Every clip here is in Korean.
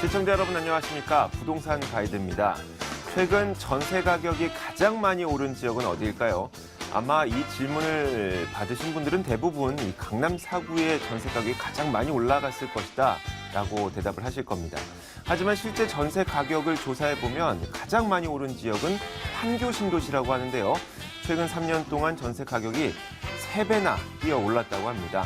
시청자 여러분 안녕하십니까? 부동산 가이드입니다. 최근 전세 가격이 가장 많이 오른 지역은 어디일까요? 아마 이 질문을 받으신 분들은 대부분 이 강남 4구의 전세 가격이 가장 많이 올라갔을 것이다 라고 대답을 하실 겁니다. 하지만 실제 전세 가격을 조사해보면 가장 많이 오른 지역은 판교 신도시라고 하는데요. 최근 3년 동안 전세 가격이 3배나 뛰어 올랐다고 합니다.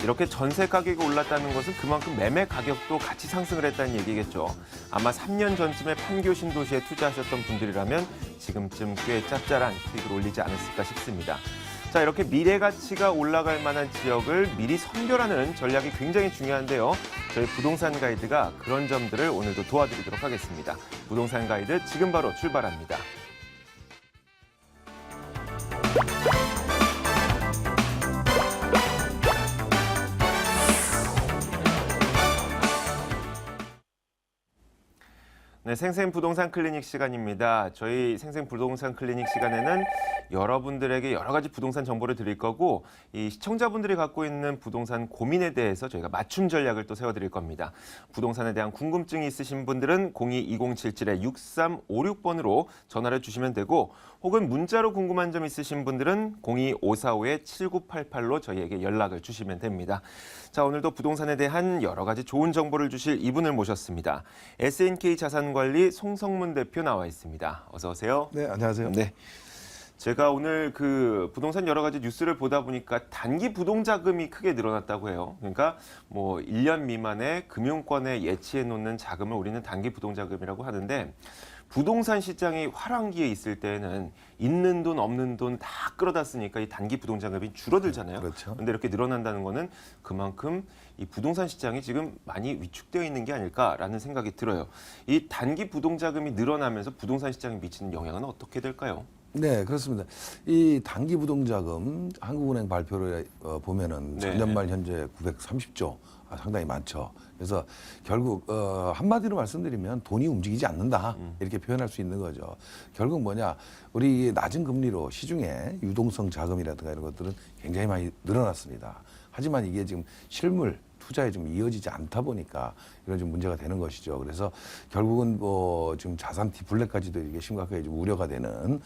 이렇게 전세 가격이 올랐다는 것은 그만큼 매매 가격도 같이 상승을 했다는 얘기겠죠. 아마 3년 전쯤에 판교 신도시에 투자하셨던 분들이라면 지금쯤 꽤 짭짤한 수익을 올리지 않았을까 싶습니다. 자, 이렇게 미래 가치가 올라갈 만한 지역을 미리 선별하는 전략이 굉장히 중요한데요. 저희 부동산 가이드가 그런 점들을 오늘도 도와드리도록 하겠습니다. 부동산 가이드 지금 바로 출발합니다. 네, 생생 부동산 클리닉 시간입니다. 저희 생생 부동산 클리닉 시간에는 여러분들에게 여러 가지 부동산 정보를 드릴 거고 이 시청자분들이 갖고 있는 부동산 고민에 대해서 저희가 맞춤 전략을 또 세워드릴 겁니다. 부동산에 대한 궁금증이 있으신 분들은 02-2077-6356번으로 전화를 주시면 되고 혹은 문자로 궁금한 점 있으신 분들은 02545-7988로 저희에게 연락을 주시면 됩니다. 자, 오늘도 부동산에 대한 여러 가지 좋은 정보를 주실 이분을 모셨습니다. SNK 자산관리 송성문 대표 나와 있습니다. 어서 오세요. 네, 안녕하세요. 네. 제가 오늘 그 부동산 여러 가지 뉴스를 보다 보니까 단기 부동자금이 크게 늘어났다고 해요. 그러니까 뭐 1년 미만의 금융권에 예치해 놓는 자금을 우리는 단기 부동자금이라고 하는데 부동산 시장이 화랑기에 있을 때는 있는 돈 없는 돈 다 끌어다 쓰니까 이 단기 부동자금이 줄어들잖아요. 그렇죠. 그런데 이렇게 늘어난다는 거는 그만큼 이 부동산 시장이 지금 많이 위축되어 있는 게 아닐까라는 생각이 들어요. 이 단기 부동자금이 늘어나면서 부동산 시장에 미치는 영향은 어떻게 될까요? 네, 그렇습니다. 이 단기 부동자금 한국은행 발표를 보면은 네. 작년 말 현재 930조, 상당히 많죠. 그래서 결국 한마디로 말씀드리면 돈이 움직이지 않는다 이렇게 표현할 수 있는 거죠. 결국 뭐냐, 우리 낮은 금리로 시중에 유동성 자금이라든가 이런 것들은 굉장히 많이 늘어났습니다. 하지만 이게 지금 실물 투자에 좀 이어지지 않다 보니까 이런 좀 문제가 되는 것이죠. 그래서 결국은 뭐 지금 자산 디플레까지도 이게 심각하게 좀 우려가 되는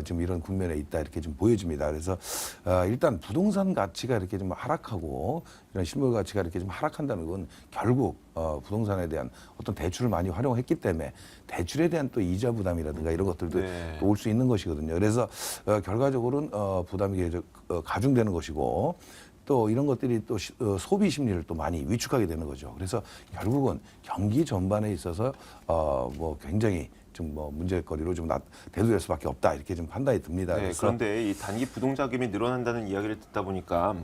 지금 이런 국면에 있다 이렇게 좀 보여집니다. 그래서 일단 부동산 가치가 이렇게 좀 하락하고 이런 실물 가치가 이렇게 좀 하락한다는 건 결국 부동산에 대한 어떤 대출을 많이 활용했기 때문에 대출에 대한 또 이자 부담이라든가 이런 것들도 네. 올 수 있는 것이거든요. 그래서 결과적으로는 부담이 계속 가중되는 것이고. 또 이런 것들이 또 소비 심리를 또 많이 위축하게 되는 거죠. 그래서 결국은 경기 전반에 있어서 뭐 굉장히 좀 뭐 문제거리로 좀 대두될 수밖에 없다 이렇게 좀 판단이 듭니다. 네, 그래서 그런데 이 단기 부동자금이 늘어난다는 이야기를 듣다 보니까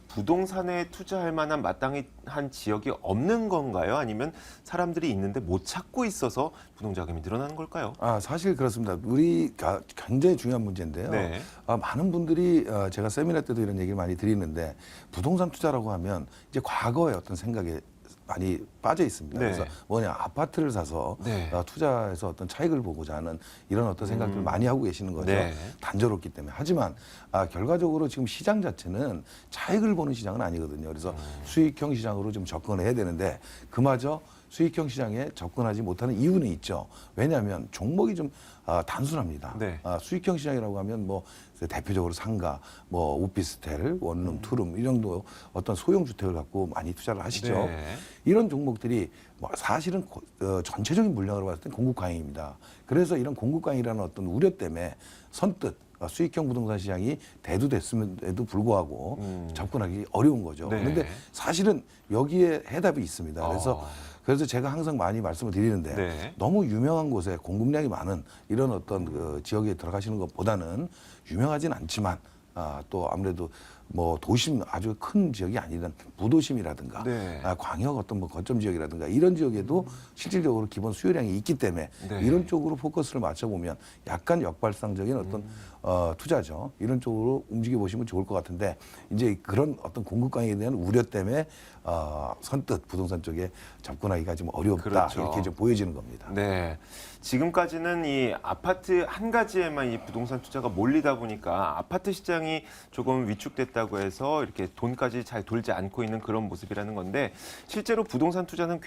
부동산에 투자할 만한 마땅한 지역이 없는 건가요? 아니면 사람들이 있는데 못 찾고 있어서 부동자금이 늘어나는 걸까요? 사실 그렇습니다. 우리가 굉장히 중요한 문제인데요. 네. 많은 분들이 제가 세미나 때도 이런 얘기를 많이 드리는데 부동산 투자라고 하면 이제 과거의 어떤 생각에 많이 빠져 있습니다. 네. 그래서 뭐냐, 아파트를 사서 네. 투자해서 어떤 차익을 보고자 하는 이런 어떤 생각들을 많이 하고 계시는 거죠. 네. 단조롭기 때문에. 하지만 결과적으로 지금 시장 자체는 차익을 보는 시장은 아니거든요. 그래서 수익형 시장으로 좀 접근해야 되는데 그마저 수익형 시장에 접근하지 못하는 이유는 있죠. 왜냐하면 종목이 좀 단순합니다. 네. 수익형 시장이라고 하면 뭐 대표적으로 상가, 뭐 오피스텔, 원룸, 투룸 이 정도 어떤 소형 주택을 갖고 많이 투자를 하시죠. 네. 이런 종목들이 뭐 사실은 전체적인 물량으로 봤을 때 공급 강입니다. 그래서 이런 공급 강이라는 어떤 우려 때문에 선뜻 수익형 부동산 시장이 대두됐음에도 불구하고 접근하기 어려운 거죠. 네. 그런데 사실은 여기에 해답이 있습니다. 그래서 제가 항상 많이 말씀을 드리는데 네. 너무 유명한 곳에 공급량이 많은 이런 어떤 그 지역에 들어가시는 것보다는 유명하진 않지만 또 아무래도 뭐 도심 아주 큰 지역이 아니던 무도심이라든가 네. 광역 어떤 뭐 거점 지역이라든가 이런 지역에도 실질적으로 기본 수요량이 있기 때문에 네. 이런 쪽으로 포커스를 맞춰보면 약간 역발상적인 어떤 투자죠. 이런 쪽으로 움직여 보시면 좋을 것 같은데 이제 그런 어떤 공급 강에 대한 우려 때문에 선뜻 부동산 쪽에 접근하기가 좀 어렵다 그렇죠. 이렇게 좀 보여지는 겁니다. 네. 지금까지는 이 아파트 한 가지에만 이 부동산 투자가 몰리다 보니까 아파트 시장이 조금 위축됐다 있다고 해서 이렇게 돈까지 잘 돌지 않고 있는 그런 모습이라는 건데 실제로 부동산 투자는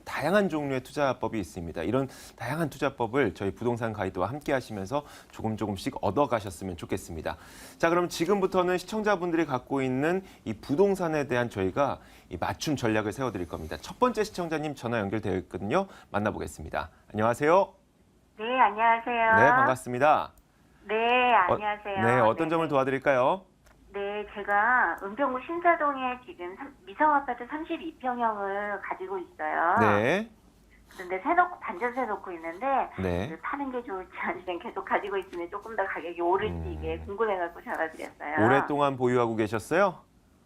다양한 종류의 투자법이 있습니다. 이런 다양한 투자법을 저희 부동산 가이드와 함께 하시면서 조금씩 얻어가셨으면 좋겠습니다. 자, 그럼 지금부터는 시청자분들이 갖고 있는 이 부동산에 대한 저희가 이 맞춤 전략을 세워드릴 겁니다. 첫 번째 시청자님 전화 연결되어 있거든요. 만나보겠습니다. 안녕하세요. 네, 안녕하세요. 네, 반갑습니다. 네, 안녕하세요. 네, 어떤 네, 점을 도와드릴까요? 네, 제가 은평구 신사동에 지금 미성아파트 32평형을 가지고 있어요. 네. 그런데 반전세 놓고 있는데 네. 그 파는 게 좋을지 아니면 계속 가지고 있으면 조금 더 가격이 오를지 이게 궁금해갖고 전화드렸어요. 오랫동안 보유하고 계셨어요?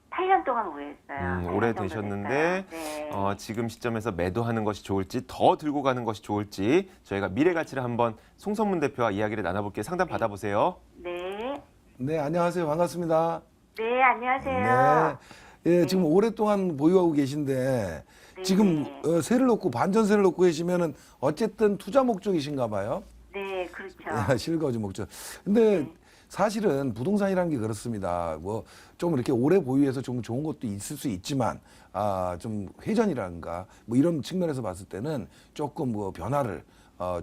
8년 동안 보유했어요. 8년 오래 정도 되셨는데 됐어요. 네. 지금 시점에서 매도하는 것이 좋을지 더 들고 가는 것이 좋을지 저희가 미래 가치를 한번 송선문 대표와 이야기를 나눠볼게요. 상담 받아보세요. 네. 네, 안녕하세요. 반갑습니다. 네, 안녕하세요. 네. 예, 지금 오랫동안 보유하고 계신데 네. 지금 세를 놓고 반전세를 놓고 계시면은 어쨌든 투자 목적이신가 봐요. 네, 그렇죠. 실거주 목적. 근데 네. 사실은 부동산이라는 게 그렇습니다. 뭐 좀 이렇게 오래 보유해서 좀 좋은 것도 있을 수 있지만 좀 회전이라든가 뭐 이런 측면에서 봤을 때는 조금 뭐 변화를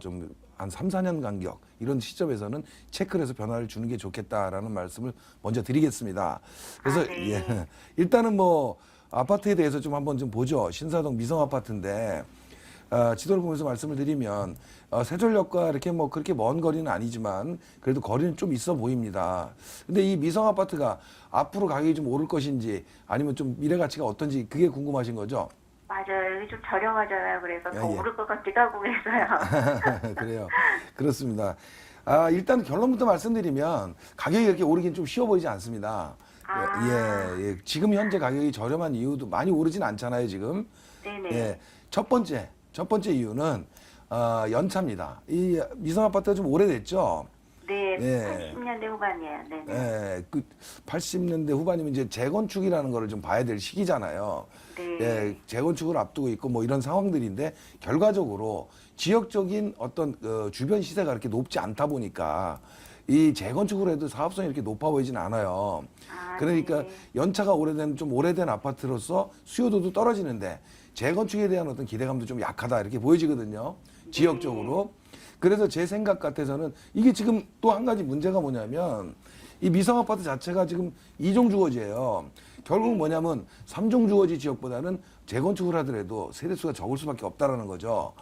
좀 한 3, 4년 간격 이런 시점에서는 체크를 해서 변화를 주는 게 좋겠다라는 말씀을 먼저 드리겠습니다. 그래서 네. 예, 일단은 뭐 아파트에 대해서 좀 한번 좀 보죠. 신사동 미성 아파트인데 지도를 보면서 말씀을 드리면 세전역과 이렇게 뭐 그렇게 먼 거리는 아니지만 그래도 거리는 좀 있어 보입니다. 근데 이 미성 아파트가 앞으로 가격이 좀 오를 것인지 아니면 좀 미래 가치가 어떤지 그게 궁금하신 거죠? 맞아요. 여기 좀 저렴하잖아요. 그래서 더 예. 오를 것 같기도 하고 그래서요. 그래요. 그렇습니다. 일단 결론부터 말씀드리면 가격이 이렇게 오르긴 좀 쉬워 보이지 않습니다. 예. 지금 현재 가격이 저렴한 이유도 많이 오르진 않잖아요, 지금. 네네. 예. 첫 번째 이유는 연차입니다. 이 미성 아파트가 좀 오래됐죠. 네, 예. 80년대 후반이에요. 네네. 예, 그 80년대 후반이면 이제 재건축이라는 거를 좀 봐야 될 시기잖아요. 네. 예, 재건축을 앞두고 있고 뭐 이런 상황들인데 결과적으로 지역적인 어떤 주변 시세가 그렇게 높지 않다 보니까 이 재건축을 해도 사업성이 이렇게 높아 보이진 않아요. 그러니까 네. 연차가 좀 오래된 아파트로서 수요도도 떨어지는데 재건축에 대한 어떤 기대감도 좀 약하다 이렇게 보여지거든요. 지역적으로. 그래서 제 생각 같아서는 이게 지금 또 한 가지 문제가 뭐냐면 이 미성 아파트 자체가 지금 2종 주거지예요. 결국 뭐냐면 3종 주거지 지역보다는 재건축을 하더라도 세대수가 적을 수밖에 없다라는 거죠.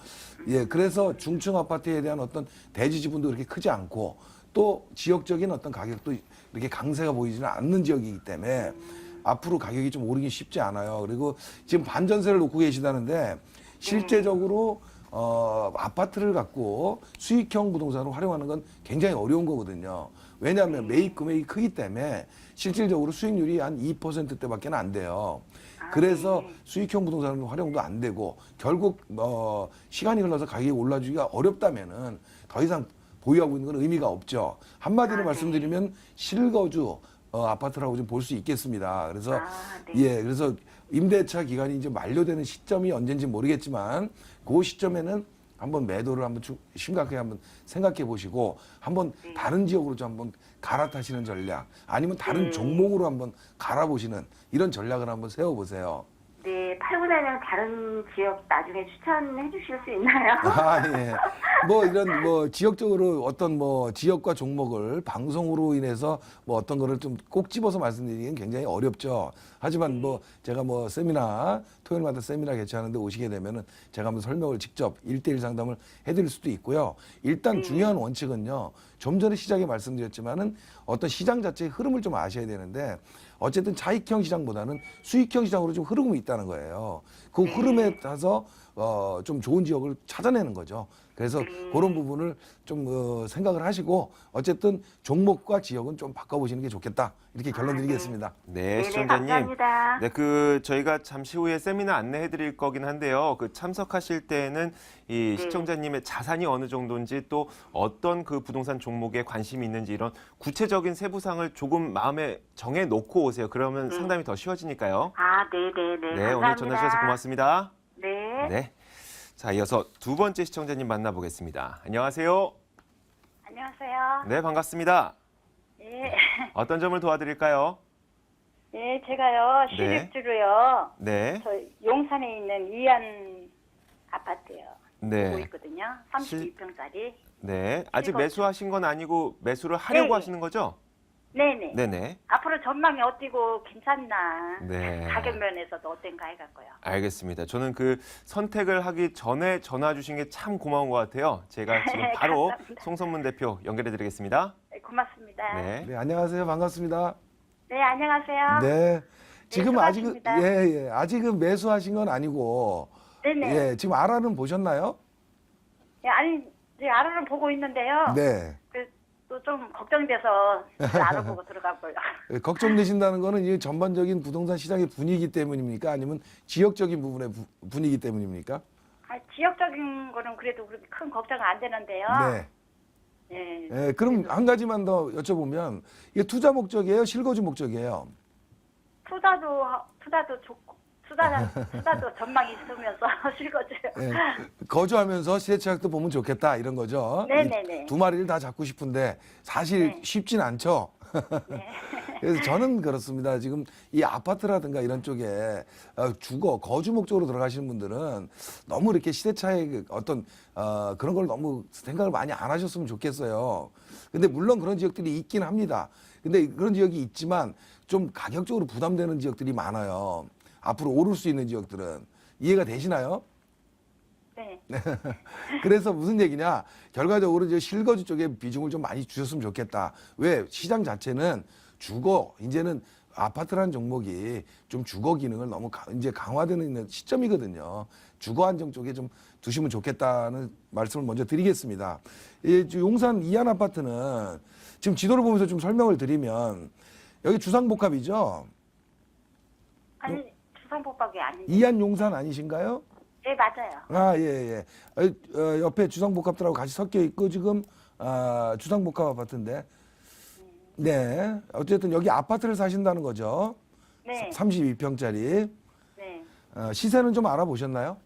예, 그래서 중층 아파트에 대한 어떤 대지 지분도 그렇게 크지 않고 또 지역적인 어떤 가격도 이렇게 강세가 보이지는 않는 지역이기 때문에 앞으로 가격이 좀 오르기 쉽지 않아요. 그리고 지금 반전세를 놓고 계시다는데 실제적으로 아파트를 갖고 수익형 부동산으로 활용하는 건 굉장히 어려운 거거든요. 왜냐하면 매입 금액이 크기 때문에 실질적으로 수익률이 한 2%대밖에 안 돼요. 그래서 수익형 부동산 활용도 안 되고 결국 시간이 흘러서 가격이 올라주기가 어렵다면은 더 이상 보유하고 있는 건 의미가 없죠. 한마디로 말씀드리면 실거주 아파트라고 좀 볼 수 있겠습니다. 그래서 예, 그래서 임대차 기간이 이제 만료되는 시점이 언젠지 모르겠지만 그 시점에는 한번 매도를 한번 심각하게 한번 생각해 보시고 한번 다른 지역으로 좀 한번 갈아타시는 전략 아니면 다른 종목으로 한번 갈아보시는 이런 전략을 한번 세워보세요. 네, 팔고 나면 다른 지역 나중에 추천해 주실 수 있나요? 예. 뭐 이런 뭐 지역적으로 어떤 뭐 지역과 종목을 방송으로 인해서 뭐 어떤 거를 좀 꼭 집어서 말씀드리기는 굉장히 어렵죠. 하지만 뭐 제가 뭐 세미나 토요일마다 세미나 개최하는데 오시게 되면은 제가 한번 설명을 직접 1대1 상담을 해드릴 수도 있고요. 일단 중요한 원칙은요. 좀 전에 시작에 말씀드렸지만은 어떤 시장 자체의 흐름을 좀 아셔야 되는데 어쨌든 차익형 시장보다는 수익형 시장으로 좀 흐름이 있다는 거예요. 그 흐름에 따라서 좀 좋은 지역을 찾아내는 거죠. 그래서 그런 부분을 좀 생각을 하시고 어쨌든 종목과 지역은 좀 바꿔보시는 게 좋겠다. 이렇게 결론 드리겠습니다. 네, 네네, 시청자님. 감사합니다. 네, 저희가 잠시 후에 세미나 안내해 드릴 거긴 한데요. 참석하실 때는 이 시청자님의 자산이 어느 정도인지 또 어떤 그 부동산 종목에 관심이 있는지 이런 구체적인 세부상을 조금 마음에 정해 놓고 오세요. 그러면 상담이 더 쉬워지니까요. 네네네. 네, 오늘 전화 주셔서 고맙습니다. 네. 네. 자, 이어서 두 번째 시청자님 만나보겠습니다. 안녕하세요. 안녕하세요. 네, 반갑습니다. 네. 어떤 점을 도와드릴까요? 예, 제가요, 네. 시집주로요, 네. 저 용산에 있는 이안 아파트요. 보고 네. 있거든요. 32평짜리. 네. 아직 실거- 매수하신 건 아니고 매수를 하려고 네. 하시는 거죠? 네네. 네네. 앞으로 전망이 어디고 괜찮나. 네. 가격 면에서도 어떤가 해갖고요. 알겠습니다. 저는 그 선택을 하기 전에 전화 주신 게 참 고마운 것 같아요. 제가 지금 바로 감사합니다. 송선문 대표 연결해 드리겠습니다. 네, 고맙습니다. 네. 네, 안녕하세요. 반갑습니다. 네, 안녕하세요. 네. 지금 아직은 수고하십니다. 아직은 매수하신 건 아니고 네네. 예, 지금 알아는 보셨나요? 예, 아니, 이제 알아는 보고 있는데요. 네. 또 좀 걱정돼서 알아보고 들어가고요. 걱정되신다는 거는 이 전반적인 부동산 시장의 분위기 때문입니까? 아니면 지역적인 부분의 분위기 때문입니까? 아, 지역적인 거는 그래도 그렇게 큰 걱정은 안 되는데요. 네. 예. 예, 그럼 한 가지만 더 여쭤보면 이게 투자 목적이에요? 실거주 목적이에요? 투자도 좋고, 투자도 전망이 있으면서 실거주요. 예, 거주하면서 시대착도 보면 좋겠다 이런 거죠. 네네네. 이 두 마리를 다 잡고 싶은데 사실 네. 쉽진 않죠. 네. 그래서 저는 그렇습니다. 지금 이 아파트라든가 이런 쪽에 거주 목적으로 들어가시는 분들은 너무 이렇게 시대차의 그 어떤 그런 걸 너무 생각을 많이 안 하셨으면 좋겠어요. 근데 물론 그런 지역들이 있긴 합니다. 근데 그런 지역이 있지만 좀 가격적으로 부담되는 지역들이 많아요. 앞으로 오를 수 있는 지역들은 이해가 되시나요? 네. 그래서 무슨 얘기냐? 결과적으로 이제 실거주 쪽에 비중을 좀 많이 주셨으면 좋겠다. 왜? 시장 자체는 이제는 아파트라는 종목이 좀 주거 기능을 너무 이제 강화되는 있는 시점이거든요. 주거 안정 쪽에 좀 두시면 좋겠다는 말씀을 먼저 드리겠습니다. 이 용산 이안 아파트는 지금 지도를 보면서 좀 설명을 드리면 여기 주상복합이죠? 아니, 주상복합이 아닌데. 이안 용산 아니신가요? 네, 맞아요. 아, 예, 예. 옆에 주상복합들하고 같이 섞여 있고 지금 주상복합 아파트인데. 네. 어쨌든 여기 아파트를 사신다는 거죠. 네. 32평짜리. 네. 시세는 좀 알아보셨나요?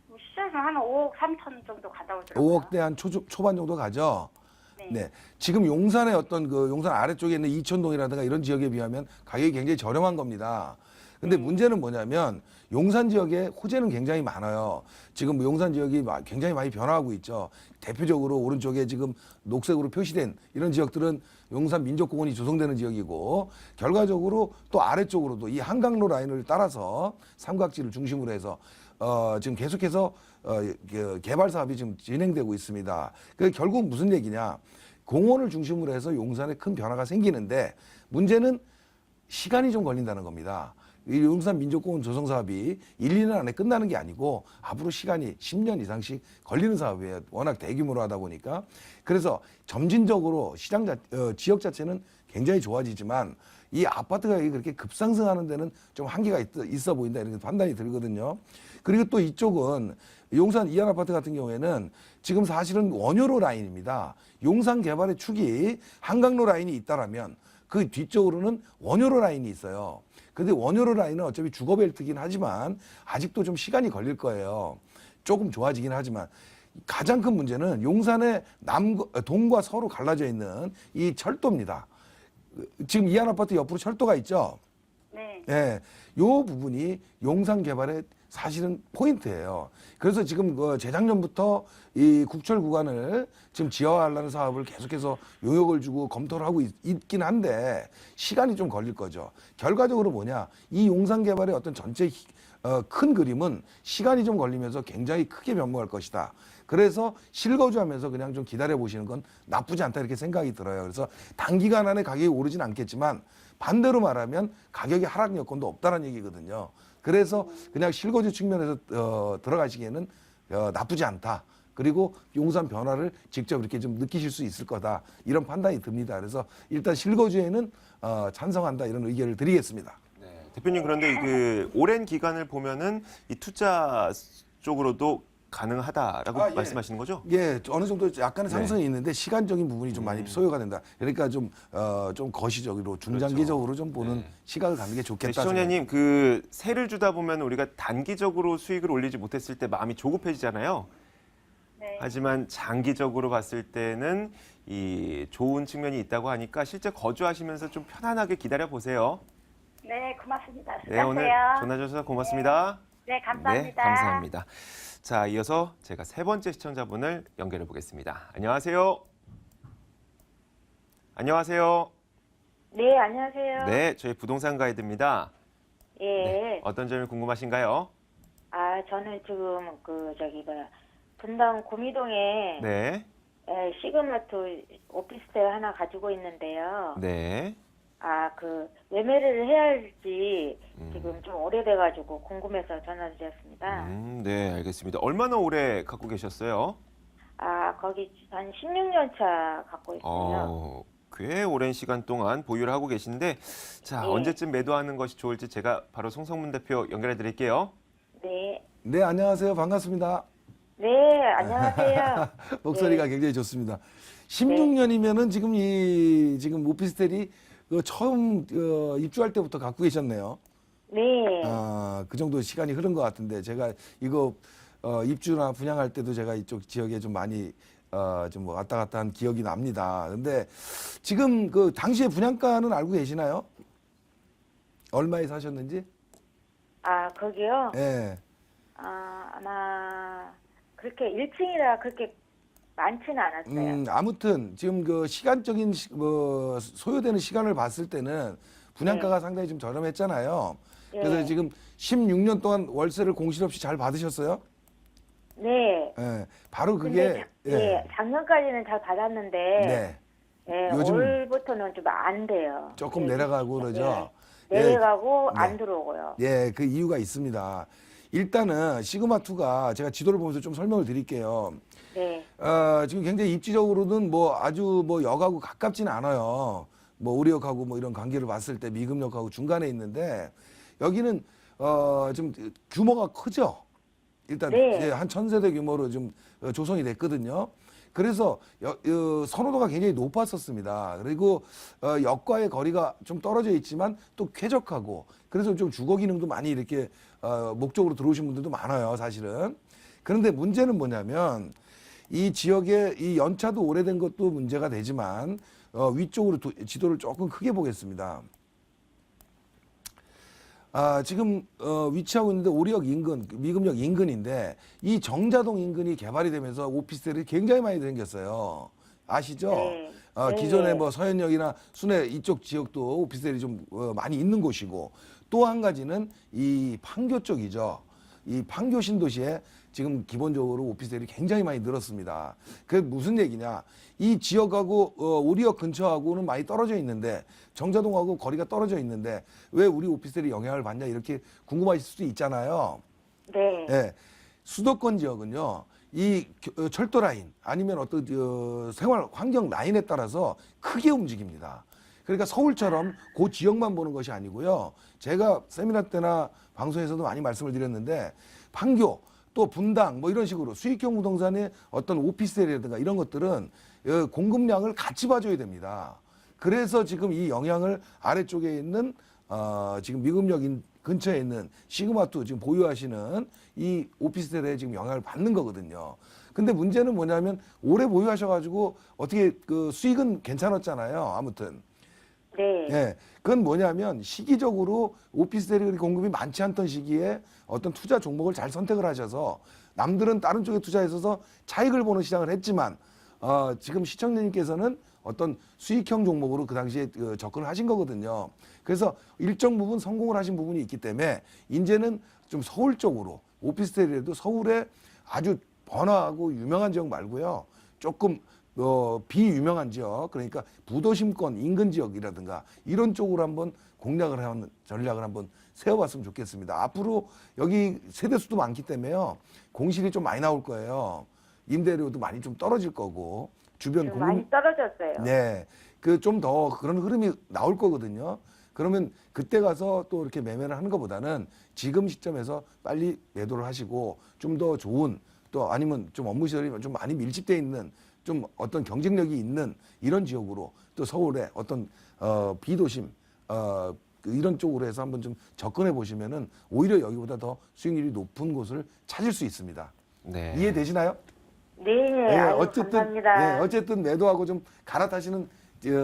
뭐 시세는 한 5억 3천 정도 가다 오더라고요. 5억대 한 초반 정도 가죠. 네. 네. 지금 용산의 어떤 그 용산 아래쪽에 있는 이촌동이라든가 이런 지역에 비하면 가격이 굉장히 저렴한 겁니다. 근데 문제는 뭐냐면 용산 지역에 호재는 굉장히 많아요. 지금 용산 지역이 굉장히 많이 변화하고 있죠. 대표적으로 오른쪽에 지금 녹색으로 표시된 이런 지역들은 용산 민족공원이 조성되는 지역이고 결과적으로 또 아래쪽으로도 이 한강로 라인을 따라서 삼각지를 중심으로 해서 지금 계속해서 개발 사업이 지금 진행되고 있습니다. 그 결국 무슨 얘기냐? 공원을 중심으로 해서 용산에 큰 변화가 생기는데 문제는 시간이 좀 걸린다는 겁니다. 이 용산 민족공원 조성 사업이 1, 2년 안에 끝나는 게 아니고 앞으로 시간이 10년 이상씩 걸리는 사업이에요. 워낙 대규모로 하다 보니까. 그래서 점진적으로 지역 자체는 굉장히 좋아지지만 이 아파트 가격이 그렇게 급상승하는 데는 좀 한계가 있어 보인다 이렇게 판단이 들거든요. 그리고 또 이쪽은 용산 이안 아파트 같은 경우에는 지금 사실은 원효로 라인입니다. 용산 개발의 축이 한강로 라인이 있다라면 그 뒤쪽으로는 원효로 라인이 있어요. 근데 원효로 라인은 어차피 주거벨트긴 하지만 아직도 좀 시간이 걸릴 거예요. 조금 좋아지긴 하지만 가장 큰 문제는 용산의 동과 서로 갈라져 있는 이 철도입니다. 지금 이안 아파트 옆으로 철도가 있죠. 네. 예, 요 부분이 용산 개발의 사실은 포인트예요. 그래서 지금 재작년부터 이 국철 구간을 지금 지하화하려는 사업을 계속해서 용역을 주고 검토를 하고 있긴 한데 시간이 좀 걸릴 거죠. 결과적으로 뭐냐? 이 용산 개발의 어떤 전체 큰 그림은 시간이 좀 걸리면서 굉장히 크게 변모할 것이다. 그래서 실거주하면서 그냥 좀 기다려 보시는 건 나쁘지 않다 이렇게 생각이 들어요. 그래서 단기간 안에 가격이 오르진 않겠지만 반대로 말하면 가격의 하락 여건도 없다는 얘기거든요. 그래서 그냥 실거주 측면에서 들어가시기에는 나쁘지 않다. 그리고 용산 변화를 직접 이렇게 좀 느끼실 수 있을 거다. 이런 판단이 듭니다. 그래서 일단 실거주에는 찬성한다 이런 의견을 드리겠습니다. 대표님 그런데 그 오랜 기간을 보면은 이 투자 쪽으로도 가능하다라고 예. 말씀하시는 거죠? 예, 어느 정도 약간의 네. 상승이 있는데 시간적인 부분이 좀 많이 소요가 된다. 그러니까 좀 거시적으로 중장기적으로 좀 보는 네. 시각을 갖는 게 좋겠다. 시청자님 그 세를 주다 보면 우리가 단기적으로 수익을 올리지 못했을 때 마음이 조급해지잖아요. 네. 하지만 장기적으로 봤을 때는 이 좋은 측면이 있다고 하니까 실제 거주하시면서 좀 편안하게 기다려 보세요. 네, 고맙습니다. 네, 오늘 수고하세요. 전화 주셔서 고맙습니다. 네, 감사합니다. 네, 감사합니다. 자, 이어서 제가 세 번째 시청자분을 연결해 보겠습니다. 안녕하세요. 안녕하세요. 네, 안녕하세요. 네, 저희 부동산 가이드입니다. 예. 네, 어떤 점이 궁금하신가요? 아, 저는 지금 분당 구미동에 네, 시그마트 오피스텔 하나 가지고 있는데요. 네. 매매를 해야 할지 지금 좀 오래돼가지고 궁금해서 전화드렸습니다. 네, 알겠습니다. 얼마나 오래 갖고 계셨어요? 거기 한 16년 차 갖고 있어요. 꽤 오랜 시간 동안 보유를 하고 계신데, 자, 네. 언제쯤 매도하는 것이 좋을지 제가 바로 송성문 대표 연결해 드릴게요. 네. 네, 안녕하세요. 반갑습니다. 네, 안녕하세요. 목소리가 굉장히 좋습니다. 16년이면은 지금 오피스텔이 처음 입주할 때부터 갖고 계셨네요. 네. 그 정도 시간이 흐른 것 같은데 제가 이거 입주나 분양할 때도 제가 이쪽 지역에 좀 많이 좀 왔다 갔다 한 기억이 납니다. 근데 지금 그 당시에 분양가는 알고 계시나요? 얼마에 사셨는지? 거기요? 예. 아마 그렇게 1층이라 그렇게 많지는 않았어요. 아무튼 지금 그 시간적인 소요되는 시간을 봤을 때는 분양가가 상당히 좀 저렴했잖아요. 그래서 네. 지금 16년 동안 월세를 공실 없이 잘 받으셨어요? 네. 예. 바로 그게 근데 작년까지는 잘 받았는데 네. 예, 요즘 올부터는 좀 안 돼요. 조금 네. 내려가고 그러죠. 네. 내려가고 네. 안 들어오고요. 예, 그 이유가 있습니다. 일단은 시그마2가 제가 지도를 보면서 좀 설명을 드릴게요. 네. 지금 굉장히 입지적으로는 아주 역하고 가깝지는 않아요. 오리역하고 이런 관계를 봤을 때 미금역하고 중간에 있는데 여기는 좀 규모가 크죠. 일단 네. 한 1000세대 규모로 좀 조성이 됐거든요. 그래서 선호도가 굉장히 높았었습니다. 그리고 역과의 거리가 좀 떨어져 있지만 또 쾌적하고 그래서 좀 주거 기능도 많이 이렇게 목적으로 들어오신 분들도 많아요, 사실은. 그런데 문제는 뭐냐면 이 지역의 이 연차도 오래된 것도 문제가 되지만 위쪽으로 지도를 조금 크게 보겠습니다. 지금 위치하고 있는데 오리역 인근, 미금역 인근인데 이 정자동 인근이 개발이 되면서 오피스텔이 굉장히 많이 생겼어요. 아시죠? 네. 기존에 네. 서현역이나 순회 이쪽 지역도 오피스텔이 좀 많이 있는 곳이고 또 한 가지는 이 판교 쪽이죠. 이 판교 신도시에 지금 기본적으로 오피스텔이 굉장히 많이 늘었습니다. 그게 무슨 얘기냐? 이 지역하고 오리역 근처하고는 많이 떨어져 있는데 정자동하고 거리가 떨어져 있는데 왜 우리 오피스텔이 영향을 받냐 이렇게 궁금하실 수도 있잖아요. 네. 예. 수도권 지역은요. 이 철도 라인 아니면 어떤 생활 환경 라인에 따라서 크게 움직입니다. 그러니까 서울처럼 그 지역만 보는 것이 아니고요. 제가 세미나 때나 방송에서도 많이 말씀을 드렸는데 판교 또 분당 이런 식으로 수익형 부동산의 어떤 오피스텔이라든가 이런 것들은 공급량을 같이 봐줘야 됩니다. 그래서 지금 이 영향을 아래쪽에 있는 지금 미금역 근처에 있는 시그마2 지금 보유하시는 이 오피스텔에 지금 영향을 받는 거거든요. 근데 문제는 뭐냐면 오래 보유하셔가지고 어떻게 그 수익은 괜찮았잖아요. 아무튼. 네. 예. 그건 뭐냐면 시기적으로 오피스텔이 공급이 많지 않던 시기에 어떤 투자 종목을 잘 선택을 하셔서 남들은 다른 쪽에 투자했어서 차익을 보는 시장을 했지만 지금 시청자님께서는 어떤 수익형 종목으로 그 당시에 접근을 하신 거거든요. 그래서 일정 부분 성공을 하신 부분이 있기 때문에 이제는 좀 서울 쪽으로 오피스텔이라도 서울에 아주 번화하고 유명한 지역 말고요. 조금 비유명한 지역, 그러니까 부도심권 인근 지역이라든가 이런 쪽으로 한번 공략을 하는 전략을 한번 세워봤으면 좋겠습니다. 앞으로 여기 세대수도 많기 때문에요. 공실이 좀 많이 나올 거예요. 임대료도 많이 좀 떨어질 거고 주변 좀 많이 떨어졌어요. 네, 그 좀 더 그런 흐름이 나올 거거든요. 그러면 그때 가서 또 이렇게 매매를 하는 것보다는 지금 시점에서 빨리 매도를 하시고 좀 더 좋은 또 아니면 좀 업무 시설이 좀 많이 밀집돼 있는 좀 어떤 경쟁력이 있는 이런 지역으로 또 서울의 어떤 비도심 이런 쪽으로 해서 한번 좀 접근해 보시면은 오히려 여기보다 더 수익률이 높은 곳을 찾을 수 있습니다. 네. 이해되시나요? 네, 아유, 감사합니다. 어쨌든 매도하고 좀 갈아타시는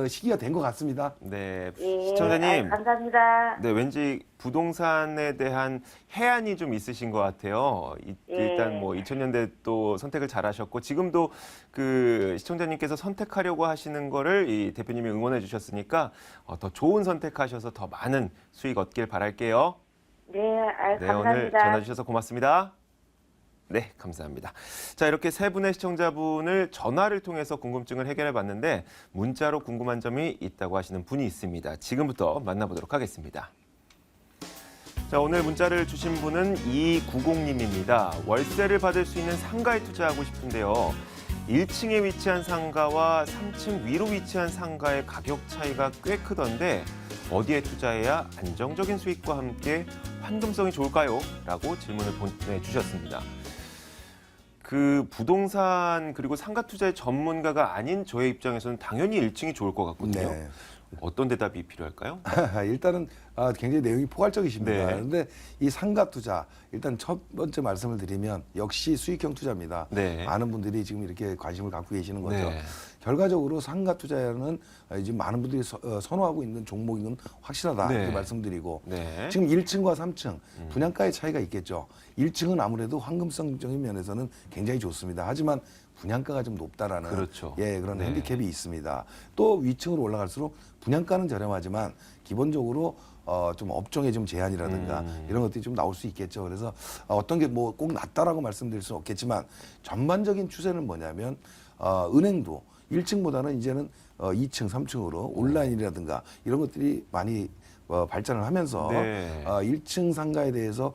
시기가 된 것 같습니다. 네, 예, 시청자님. 아유, 감사합니다. 네, 왠지 부동산에 대한 해안이 좀 있으신 것 같아요. 일단 뭐 2000년대 또 선택을 잘하셨고 지금도 그 시청자님께서 선택하려고 하시는 거를 이 대표님이 응원해 주셨으니까 더 좋은 선택하셔서 더 많은 수익 얻길 바랄게요. 네, 아유, 네, 오늘 감사합니다. 전화 주셔서 고맙습니다. 네, 감사합니다. 자, 이렇게 세 분의 시청자분을 전화를 통해서 궁금증을 해결해 봤는데 문자로 궁금한 점이 있다고 하시는 분이 있습니다. 지금부터 만나보도록 하겠습니다. 자, 오늘 문자를 주신 분은 2290님입니다. 월세를 받을 수 있는 상가에 투자하고 싶은데요. 1층에 위치한 상가와 3층 위로 위치한 상가의 가격 차이가 꽤 크던데 어디에 투자해야 안정적인 수익과 함께 환금성이 좋을까요? 라고 질문을 보내주셨습니다. 그 부동산 그리고 상가 투자의 전문가가 아닌 저의 입장에서는 당연히 1층이 좋을 것 같거든요. 네. 어떤 대답이 필요할까요? 일단은 굉장히 내용이 포괄적이십니다. 네. 그런데 이 상가 투자 일단 첫 번째 말씀을 드리면 역시 수익형 투자입니다. 네. 많은 분들이 지금 이렇게 관심을 갖고 계시는 거죠. 네. 결과적으로 상가 투자는 지금 많은 분들이 선호하고 있는 종목인 건 확실하다 네. 이렇게 말씀드리고 네. 지금 1층과 3층 분양가의 차이가 있겠죠. 1층은 아무래도 황금성적인 면에서는 굉장히 좋습니다. 하지만 분양가가 좀 높다라는 그렇죠. 그런 네. 핸디캡이 있습니다. 또 위층으로 올라갈수록 분양가는 저렴하지만 기본적으로 좀 업종의 좀 제한이라든가 이런 것들이 좀 나올 수 있겠죠. 그래서 어떤 게 뭐 꼭 낮다라고 말씀드릴 수는 없겠지만 전반적인 추세는 뭐냐면 은행도 1층보다는 이제는 2층, 3층으로 온라인이라든가 이런 것들이 많이 발전을 하면서 네. 1층 상가에 대해서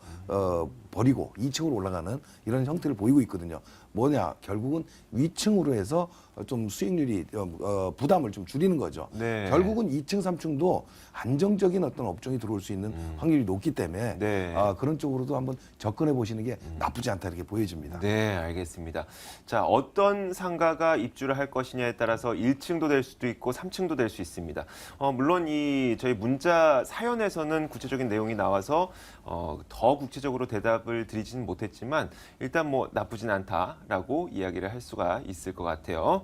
버리고 2층으로 올라가는 이런 형태를 보이고 있거든요. 뭐냐 결국은 위층으로 해서 좀 수익률이 부담을 좀 줄이는 거죠. 네. 결국은 2층, 3층도 안정적인 어떤 업종이 들어올 수 있는 확률이 높기 때문에 네. 그런 쪽으로도 한번 접근해 보시는 게 나쁘지 않다 이렇게 보여집니다. 네, 알겠습니다. 자, 어떤 상가가 입주를 할 것이냐에 따라서 1층도 될 수도 있고 3층도 될 수 있습니다. 물론 저희 문자 사연에서는 구체적인 내용이 나와서 더 구체적으로 대답을 드리지는 못했지만 일단 뭐 나쁘진 않다라고 이야기를 할 수가 있을 것 같아요.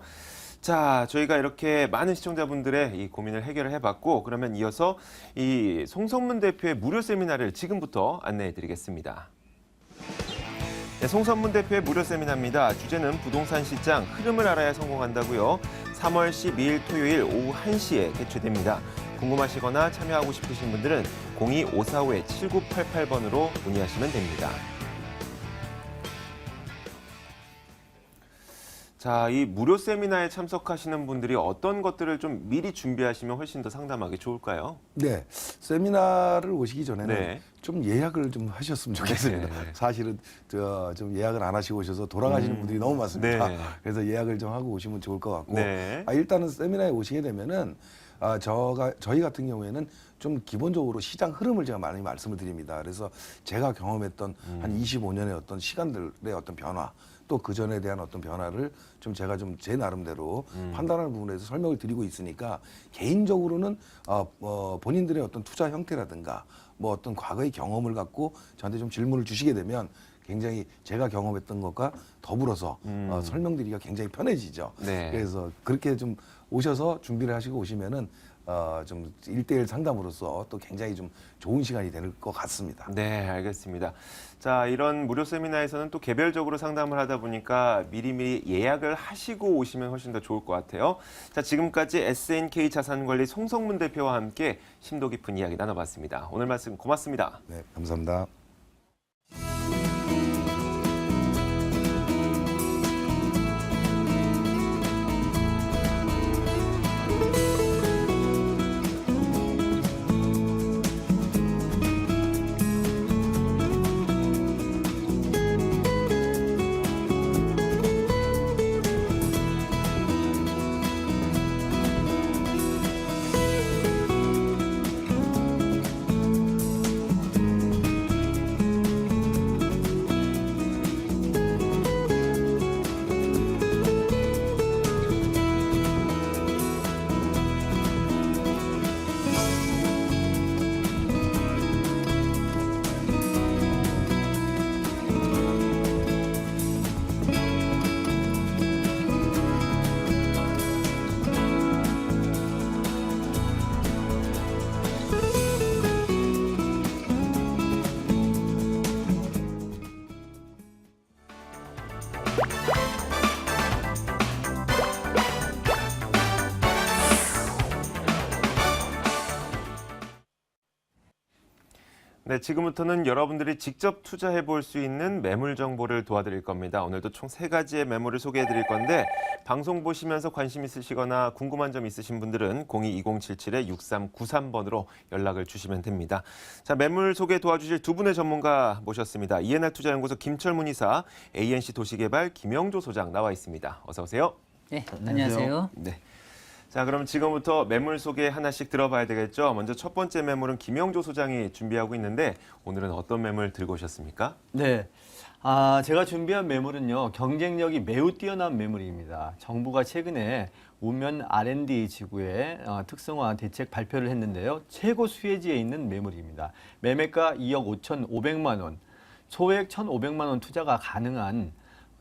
자, 저희가 이렇게 많은 시청자분들의 이 고민을 해결을 해봤고 그러면 이어서 이 송성문 대표의 무료 세미나를 지금부터 안내해 드리겠습니다. 네, 송성문 대표의 무료 세미나입니다. 주제는 부동산 시장 흐름을 알아야 성공한다고요. 3월 12일 토요일 오후 1시에 개최됩니다. 궁금하시거나 참여하고 싶으신 분들은 02-545-7988번으로 문의하시면 됩니다. 자, 이 무료 세미나에 참석하시는 분들이 어떤 것들을 좀 미리 준비하시면 훨씬 더 상담하기 좋을까요? 네, 세미나를 오시기 전에는 네. 좀 예약을 좀 하셨으면 좋겠습니다. 네. 사실은 좀 예약을 안 하시고 오셔서 돌아가시는 분들이 너무 많습니다. 네. 그래서 예약을 좀 하고 오시면 좋을 것 같고 네. 일단은 세미나에 오시게 되면은 저희 같은 경우에는 좀 기본적으로 시장 흐름을 제가 많이 말씀을 드립니다. 그래서 제가 경험했던 한 25년의 어떤 시간들의 어떤 변화 또 그 전에 대한 어떤 변화를 좀 제가 좀 제 나름대로 판단하는 부분에서 설명을 드리고 있으니까 개인적으로는 본인들의 어떤 투자 형태라든가 뭐 어떤 과거의 경험을 갖고 저한테 좀 질문을 주시게 되면 굉장히 제가 경험했던 것과 더불어서 설명드리기가 굉장히 편해지죠. 네. 그래서 그렇게 좀 오셔서 준비를 하시고 오시면은 좀 1대1 상담으로서 또 굉장히 좀 좋은 시간이 될 것 같습니다. 네, 알겠습니다. 자, 이런 무료 세미나에서는 또 개별적으로 상담을 하다 보니까 미리미리 예약을 하시고 오시면 훨씬 더 좋을 것 같아요. 자, 지금까지 SNK 자산관리 송성문 대표와 함께 심도 깊은 이야기 나눠봤습니다. 오늘 말씀 고맙습니다. 네, 감사합니다. 네, 지금부터는 여러분들이 직접 투자해 볼 수 있는 매물 정보를 도와드릴 겁니다. 오늘도 총 3가지의 매물을 소개해 드릴 건데 방송 보시면서 관심 있으시거나 궁금한 점 있으신 분들은 02-2077-6393번으로 연락을 주시면 됩니다. 자, 매물 소개 도와주실 두 분의 전문가 모셨습니다. 이해날 투자연구소 김철문 이사, ANC 도시개발 김영조 소장 나와 있습니다. 어서 오세요. 네, 안녕하세요. 네. 자, 그럼 지금부터 매물 소개 하나씩 들어봐야 되겠죠. 먼저 첫 번째 매물은 김영조 소장이 준비하고 있는데 오늘은 어떤 매물 들고 오셨습니까? 네. 제가 준비한 매물은요, 경쟁력이 매우 뛰어난 매물입니다. 정부가 최근에 우면 R&D 지구의 특성화 대책 발표를 했는데요. 최고 수혜지에 있는 매물입니다. 매매가 2억 5,500만 원, 소액 1,500만 원 투자가 가능한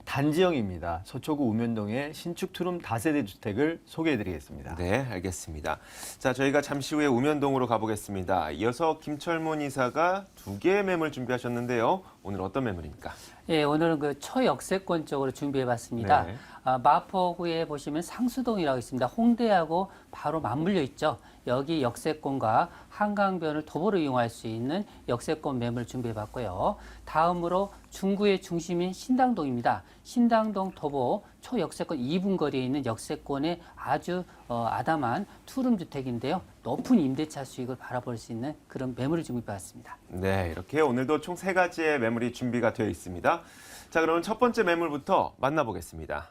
단지형입니다. 서초구 우면동의 신축 투룸 다세대 주택을 소개해드리겠습니다. 네, 알겠습니다. 자, 저희가 잠시 후에 우면동으로 가보겠습니다. 이어서 김철문 이사가 2개의 매물 준비하셨는데요. 오늘 어떤 매물입니까? 예, 오늘은 그 초역세권 쪽으로 준비해봤습니다. 네. 마포구에 보시면 상수동이라고 있습니다. 홍대하고 바로 맞물려 있죠. 여기 역세권과 한강변을 도보로 이용할 수 있는 역세권 매물 준비해봤고요. 다음으로 중구의 중심인 신당동입니다. 신당동 도보 초역세권 2분 거리에 있는 역세권의 아주 아담한 투룸 주택인데요. 높은 임대차 수익을 바라볼 수 있는 그런 매물을 준비해봤습니다. 네, 이렇게 오늘도 총 3가지의 매물이 준비가 되어 있습니다. 자, 그럼 첫 번째 매물부터 만나보겠습니다.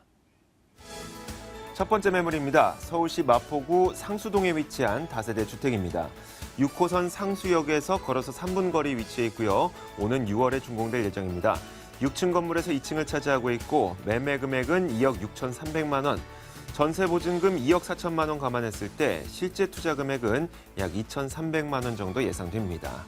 첫 번째 매물입니다. 서울시 마포구 상수동에 위치한 다세대 주택입니다. 6호선 상수역에서 걸어서 3분 거리 위치해 있고요. 오는 6월에 준공될 예정입니다. 6층 건물에서 2층을 차지하고 있고 매매 금액은 2억 6,300만 원, 전세 보증금 2억 4천만 원 감안했을 때 실제 투자 금액은 약 2,300만 원 정도 예상됩니다.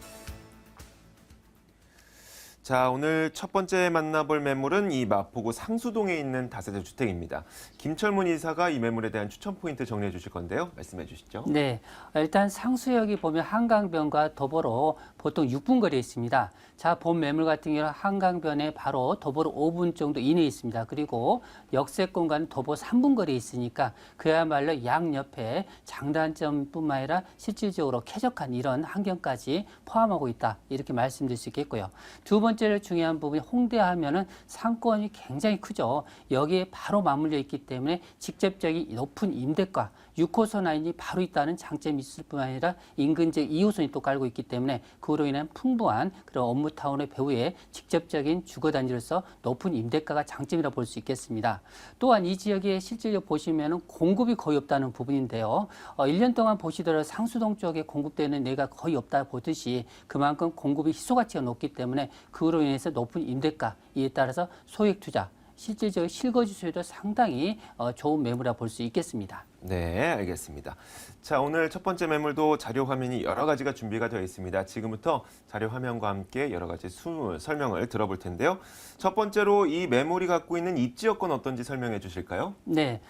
자, 오늘 첫 번째 만나볼 매물은 이 마포구 상수동에 있는 다세대 주택입니다. 김철문 이사가 이 매물에 대한 추천 포인트 정리해 주실 건데요. 말씀해 주시죠. 네, 일단 상수역이 보면 한강변과 도보로 보통 6분 거리에 있습니다. 자, 본 매물 같은 경우는 한강변에 바로 도보로 5분 정도 이내에 있습니다. 그리고 역세권과는 도보 3분 거리에 있으니까 그야말로 양옆에 장단점뿐만 아니라 실질적으로 쾌적한 이런 환경까지 포함하고 있다. 이렇게 말씀드릴 수 있겠고요. 두 번째로 중요한 부분이 홍대하면은 상권이 굉장히 크죠. 여기에 바로 맞물려 있기 때문에 직접적인 높은 임대가, 6호선 라인이 바로 있다는 장점이 있을 뿐만 아니라 인근 지역 2호선이 또 깔고 있기 때문에 그로 인한 풍부한 그런 업무타운의 배후에 직접적인 주거단지로서 높은 임대가가 장점이라 볼 수 있겠습니다. 또한 이 지역에 실질적으로 보시면 공급이 거의 없다는 부분인데요. 1년 동안 보시더라도 상수동 쪽에 공급되는 데가 거의 없다 보듯이 그만큼 공급이 희소가치가 높기 때문에 그로 인해서 높은 임대가, 이에 따라서 소액 투자, 실질적인 실거주 수요도 상당히 좋은 매물이라 볼 수 있겠습니다. 네, 알겠습니다. 자, 오늘 첫 번째 매물도 자료 화면이 여러 가지가 준비가 되어 있습니다. 지금부터 자료 화면과 함께 여러 가지 설명을 들어볼 텐데요. 첫 번째로 이 매물이 갖고 있는 입지 여건 어떤지 설명해 주실까요? 네,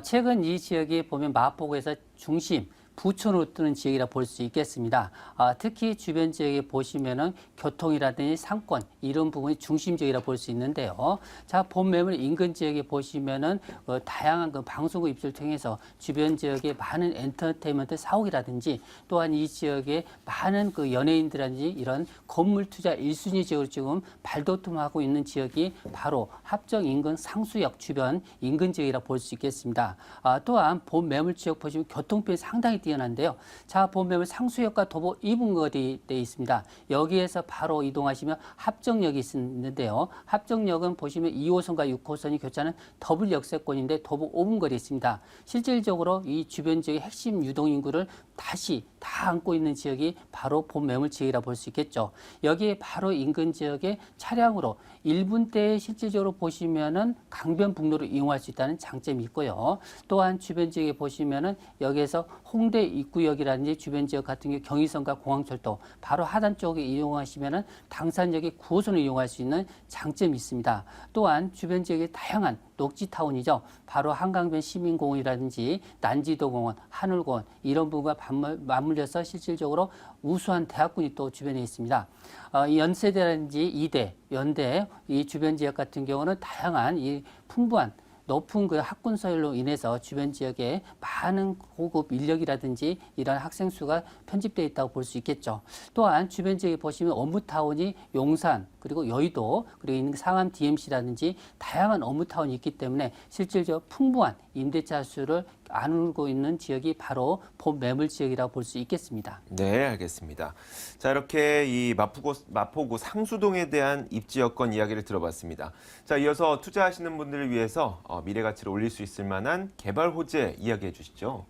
최근 이 지역이 보면 마포구에서 중심, 부촌으로 뜨는 지역이라 볼 수 있겠습니다. 특히 주변 지역에 보시면은 교통이라든지 상권 이런 부분이 중심 지역이라 볼 수 있는데요. 자, 본 매물 인근 지역에 보시면은 다양한 그 방송국 입주를 통해서 주변 지역에 많은 엔터테인먼트 사옥이라든지 또한 이 지역에 많은 그 연예인들이라든지 이런 건물 투자 1순위 지역으로 지금 발돋움하고 있는 지역이 바로 합정 인근 상수역 주변 인근 지역이라 볼 수 있겠습니다. 또한 본 매물 지역 보시면 교통편이 상당히 뛰어난데요. 자, 본 매물 상수역과 도보 2분 거리에 있습니다. 여기에서 바로 이동하시면 합정역이 있는데요. 합정역은 보시면 2호선과 6호선이 교차하는 더블 역세권인데 도보 5분 거리에 있습니다. 실질적으로 이 주변 지역의 핵심 유동 인구를 다시 다 안고 있는 지역이 바로 본 매물 지역이라 볼 수 있겠죠. 여기에 바로 인근 지역에 차량으로 1분대에 실질적으로 보시면은 강변북로를 이용할 수 있다는 장점이 있고요. 또한 주변 지역에 보시면은 여기에서 홍대 입구역이라든지 주변 지역 같은 경우 경의선과 공항철도 바로 하단 쪽에 이용하시면은 당산역의 9호선을 이용할 수 있는 장점이 있습니다. 또한 주변 지역에 다양한 녹지타운이죠. 바로 한강변 시민공원이라든지 난지도공원, 하늘공원 이런 부분과 맞물려서 실질적으로 우수한 대학군이 또 주변에 있습니다. 이 연세대라든지 이대, 연대 이 주변 지역 같은 경우는 다양한 이 풍부한 높은 그 학군 서열로 인해서 주변 지역에 많은 고급 인력이라든지 이런 학생 수가 편집되어 있다고 볼 수 있겠죠. 또한 주변 지역에 보시면 업무타운이 용산 그리고 여의도 그리고 있는 상암 DMC라든지 다양한 업무타운이 있기 때문에 실질적으로 풍부한 임대차 수를 안고 있는 지역이 바로 본 매물 지역이라고 볼 수 있겠습니다. 네, 알겠습니다. 자, 이렇게 이 마포구 상수동에 대한 입지 여건 이야기를 들어봤습니다. 자, 이어서 투자하시는 분들을 위해서 미래 가치를 올릴 수 있을 만한 개발 호재 이야기해 주시죠.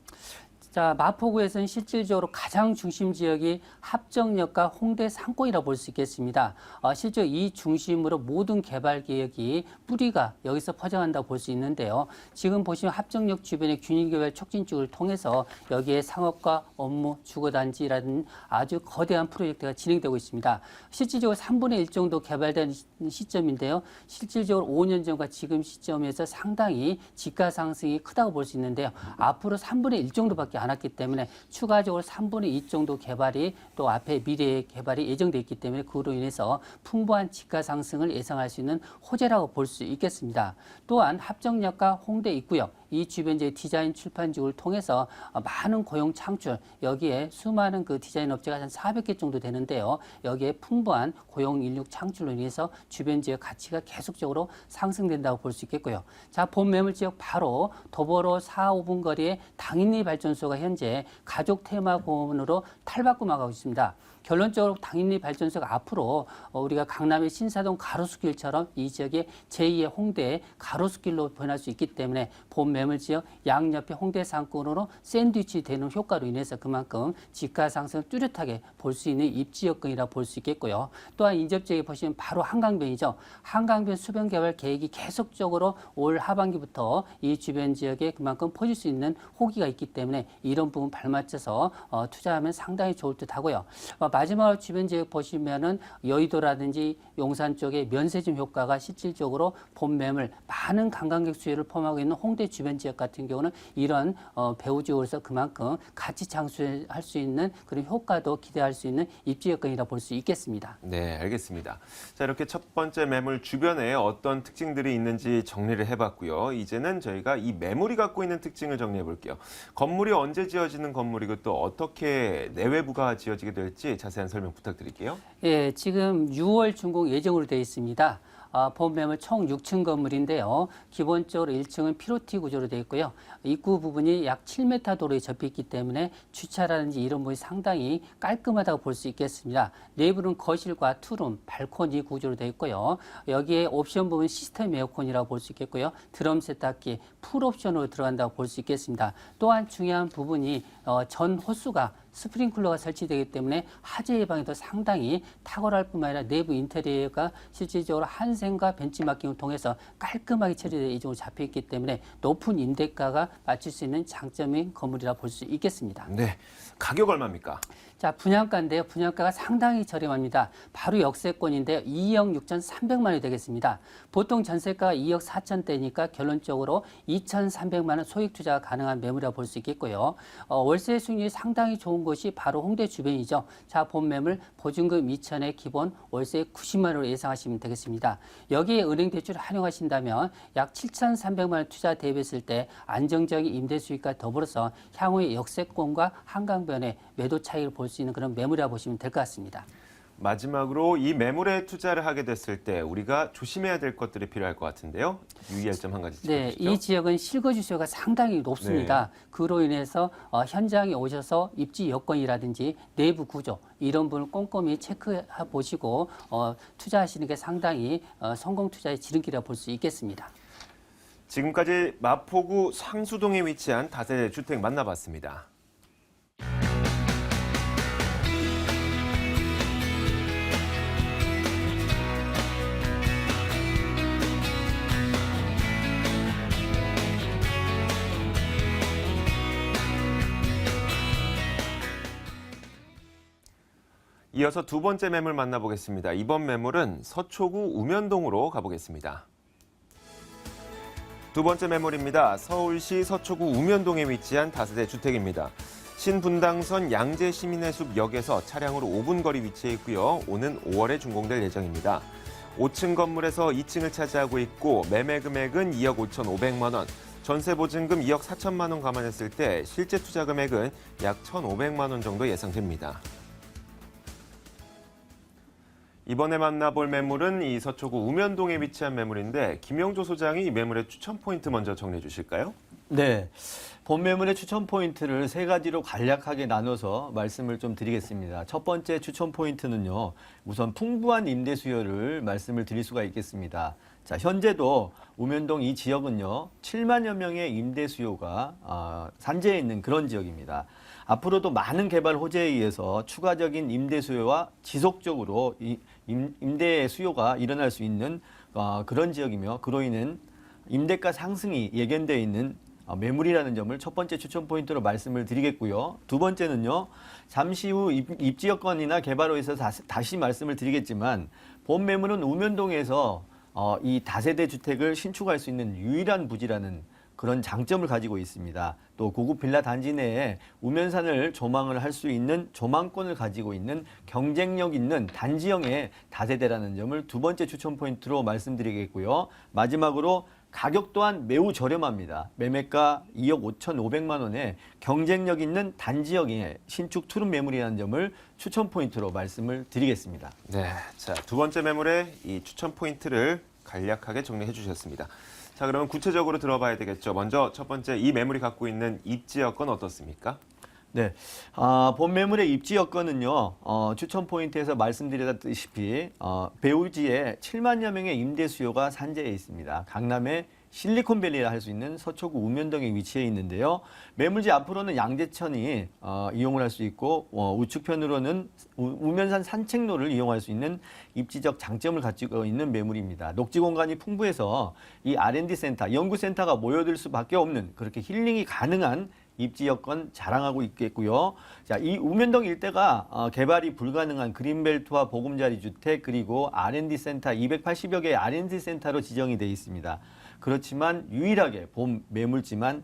자, 마포구에서는 실질적으로 가장 중심 지역이 합정역과 홍대 상권이라고 볼 수 있겠습니다. 실제 이 중심으로 모든 개발 계획이 뿌리가 여기서 퍼져간다고 볼 수 있는데요. 지금 보시면 합정역 주변의 균일개발 촉진축을 통해서 여기에 상업과 업무, 주거단지라는 아주 거대한 프로젝트가 진행되고 있습니다. 실질적으로 3분의 1 정도 개발된 시점인데요. 실질적으로 5년 전과 지금 시점에서 상당히 지가 상승이 크다고 볼 수 있는데요. 앞으로 3분의 1 정도밖에 안 왔기 때문에 추가적으로 3분의 2 정도 개발이 또 앞에 미래의 개발이 예정돼 있기 때문에 그로 인해서 풍부한 지가 상승을 예상할 수 있는 호재라고 볼 수 있겠습니다. 또한 합정역과 홍대 입구역 이 주변지의 디자인 출판직을 통해서 많은 고용 창출, 여기에 수많은 그 디자인 업체가 한 400개 정도 되는데요. 여기에 풍부한 고용 인력 창출로 인해서 주변 지역 가치가 계속적으로 상승된다고 볼 수 있겠고요. 자, 본 매물 지역 바로 도보로 4, 5분 거리에 당인리 발전소가 현재 가족 테마 공원으로 탈바꿈하고 있습니다. 결론적으로 당인리 발전소가 앞으로 우리가 강남의 신사동 가로수길처럼 이 지역의 제2의 홍대 가로수길로 변할 수 있기 때문에 본 매물 지역 양옆에 홍대 상권으로 샌드위치 되는 효과로 인해서 그만큼 지가 상승을 뚜렷하게 볼 수 있는 입지 여건이라 볼 수 있겠고요. 또한 인접 지역에 보시면 바로 한강변이죠. 한강변 수변 개발 계획이 계속적으로 올 하반기부터 이 주변 지역에 그만큼 퍼질 수 있는 호기가 있기 때문에 이런 부분 발맞춰서 투자하면 상당히 좋을 듯 하고요. 마지막으로 주변 지역 보시면은 여의도라든지 용산 쪽에 면세점 효과가 실질적으로 본 매물 많은 관광객 수요를 포함하고 있는 홍대 주변 지역 같은 경우는 이런 배후 지역으로서 그만큼 가치 창출할 수 있는 그런 효과도 기대할 수 있는 입지 여건이라 볼 수 있겠습니다. 네, 알겠습니다. 자, 이렇게 첫 번째 매물 주변에 어떤 특징들이 있는지 정리를 해봤고요. 이제는 저희가 이 매물이 갖고 있는 특징을 정리해 볼게요. 건물이 언제 지어지는 건물이고 또 어떻게 내외부가 지어지게 될지 자세한 설명 부탁드릴게요. 예, 지금 6월 준공 예정으로 되어 있습니다. 본 매물 총 6층 건물인데요. 기본적으로 1층은 피로티 구조로 되어 있고요. 입구 부분이 약 7m 도로에 접해 있기 때문에 주차라든지 이런 부분이 상당히 깔끔하다고 볼 수 있겠습니다. 내부는 거실과 투룸, 발코니 구조로 되어 있고요. 여기에 옵션 부분 시스템 에어컨이라고 볼 수 있겠고요. 드럼 세탁기 풀 옵션으로 들어간다고 볼 수 있겠습니다. 또한 중요한 부분이 전 호수가 스프링클러가 설치되기 때문에 화재 예방에도 상당히 탁월할 뿐만 아니라 내부 인테리어가 실질적으로 한생과 벤치마킹을 통해서 깔끔하게 처리되어 이쪽으로 잡혀 있기 때문에 높은 임대가가 맞출 수 있는 장점인 건물이라 볼 수 있겠습니다. 네, 가격 얼마입니까? 자, 분양가인데요. 분양가가 상당히 저렴합니다. 바로 역세권인데요. 2억 6,300만 원이 되겠습니다. 보통 전세가가 2억 4천대니까 결론적으로 2,300만 원 소액 투자가 가능한 매물이라고 볼 수 있겠고요. 월세 수익률이 상당히 좋은 곳이 바로 홍대 주변이죠. 자, 본 매물 보증금 2천에 기본 월세 90만 원으로 예상하시면 되겠습니다. 여기에 은행 대출을 활용하신다면 약 7,300만 원 투자 대비했을 때 안정적인 임대 수익과 더불어서 향후의 역세권과 한강변의 매도 차익을 볼 수 있는 그런 매물이라고 보시면 될 것 같습니다. 마지막으로 이 매물에 투자를 하게 됐을 때 우리가 조심해야 될 것들이 필요할 것 같은데요. 유의할 점 한 가지 네, 짚어주시죠. 이 지역은 실거주 수요가 상당히 높습니다. 그로 인해서 현장에 오셔서 입지 여건이라든지 내부 구조 이런 부분을 꼼꼼히 체크해 보시고 투자하시는 게 상당히 성공 투자의 지름길이라고 볼 수 있겠습니다. 지금까지 마포구 상수동에 위치한 다세대 주택 만나봤습니다. 이어서 두 번째 매물 만나보겠습니다. 이번 매물은 서초구 우면동으로 가보겠습니다. 두 번째 매물입니다. 서울시 서초구 우면동에 위치한 다세대 주택입니다. 신분당선 양재시민의 숲역에서 차량으로 5분 거리 위치해 있고요. 오는 5월에 준공될 예정입니다. 5층 건물에서 2층을 차지하고 있고 매매 금액은 2억 5,500만 원, 전세 보증금 2억 4천만 원 감안했을 때 실제 투자 금액은 약 1,500만 원 정도 예상됩니다. 이번에 만나볼 매물은 이 서초구 우면동에 위치한 매물인데 김영조 소장이 이 매물의 추천 포인트 먼저 정리해 주실까요? 네. 본 매물의 추천 포인트를 세 가지로 간략하게 나눠서 말씀을 좀 드리겠습니다. 첫 번째 추천 포인트는요. 우선 풍부한 임대 수요를 말씀을 드릴 수가 있겠습니다. 자, 현재도 우면동 이 지역은요. 7만여 명의 임대 수요가 산재해 있는 그런 지역입니다. 앞으로도 많은 개발 호재에 의해서 추가적인 임대 수요와 지속적으로 임대 수요가 일어날 수 있는 그런 지역이며 그로 인한 임대가 상승이 예견되어 있는 매물이라는 점을 첫 번째 추천 포인트로 말씀을 드리겠고요. 두 번째는요. 잠시 후 입지 여건이나 개발호에서 다시 말씀을 드리겠지만 본 매물은 우면동에서 이 다세대 주택을 신축할 수 있는 유일한 부지라는 그런 장점을 가지고 있습니다. 또 고급 빌라 단지 내에 우면산을 조망을 할 수 있는 조망권을 가지고 있는 경쟁력 있는 단지형의 다세대라는 점을 두 번째 추천 포인트로 말씀드리겠고요. 마지막으로 가격 또한 매우 저렴합니다. 매매가 2억 5,500만 원에 경쟁력 있는 단지형의 신축 투룸 매물이라는 점을 추천 포인트로 말씀을 드리겠습니다. 네, 자, 두 번째 매물의 이 추천 포인트를 간략하게 정리해 주셨습니다. 자, 그러면 구체적으로 들어봐야 되겠죠. 먼저 첫 번째 이 매물이 갖고 있는 입지 여건 어떻습니까? 네, 본 매물의 입지 여건은요, 추천 포인트에서 말씀드렸다시피 배우지에 7만여 명의 임대 수요가 산재해 있습니다. 강남의 실리콘밸리라 할 수 있는 서초구 우면동에 위치해 있는데요. 매물지 앞으로는 양재천이 이용을 할 수 있고 우측편으로는 우면산 산책로를 이용할 수 있는 입지적 장점을 가지고 있는 매물입니다. 녹지 공간이 풍부해서 이 R&D 센터, 연구센터가 모여들 수밖에 없는 그렇게 힐링이 가능한 입지 여건 자랑하고 있겠고요. 자, 이 우면동 일대가 개발이 불가능한 그린벨트와 보금자리 주택 그리고 R&D 센터 280여 개의 R&D 센터로 지정이 되어 있습니다. 그렇지만 유일하게 본 매물지만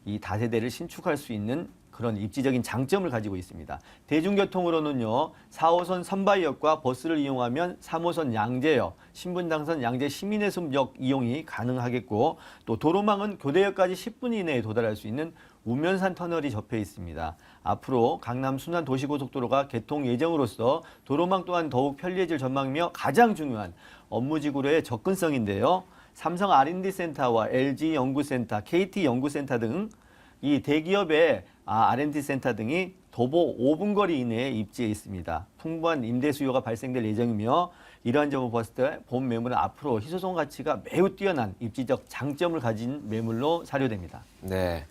이 다세대를 신축할 수 있는 그런 입지적인 장점을 가지고 있습니다. 대중교통으로는요. 4호선 선바이역과 버스를 이용하면 3호선 양재역, 신분당선 양재 시민해수역 이용이 가능하겠고 또 도로망은 교대역까지 10분 이내에 도달할 수 있는 우면산 터널이 접해 있습니다. 앞으로 강남 순환 도시고속도로가 개통 예정으로서 도로망 또한 더욱 편리해질 전망이며 가장 중요한 업무지구로의 접근성인데요. 삼성 R&D 센터와 LG 연구센터, KT 연구센터 등 이 대기업의 R&D 센터 등이 도보 5분 거리 이내에 입지해 있습니다. 풍부한 임대 수요가 발생될 예정이며 이러한 점을 봤을 때 본 매물은 앞으로 희소성 가치가 매우 뛰어난 입지적 장점을 가진 매물로 사료됩니다. 네.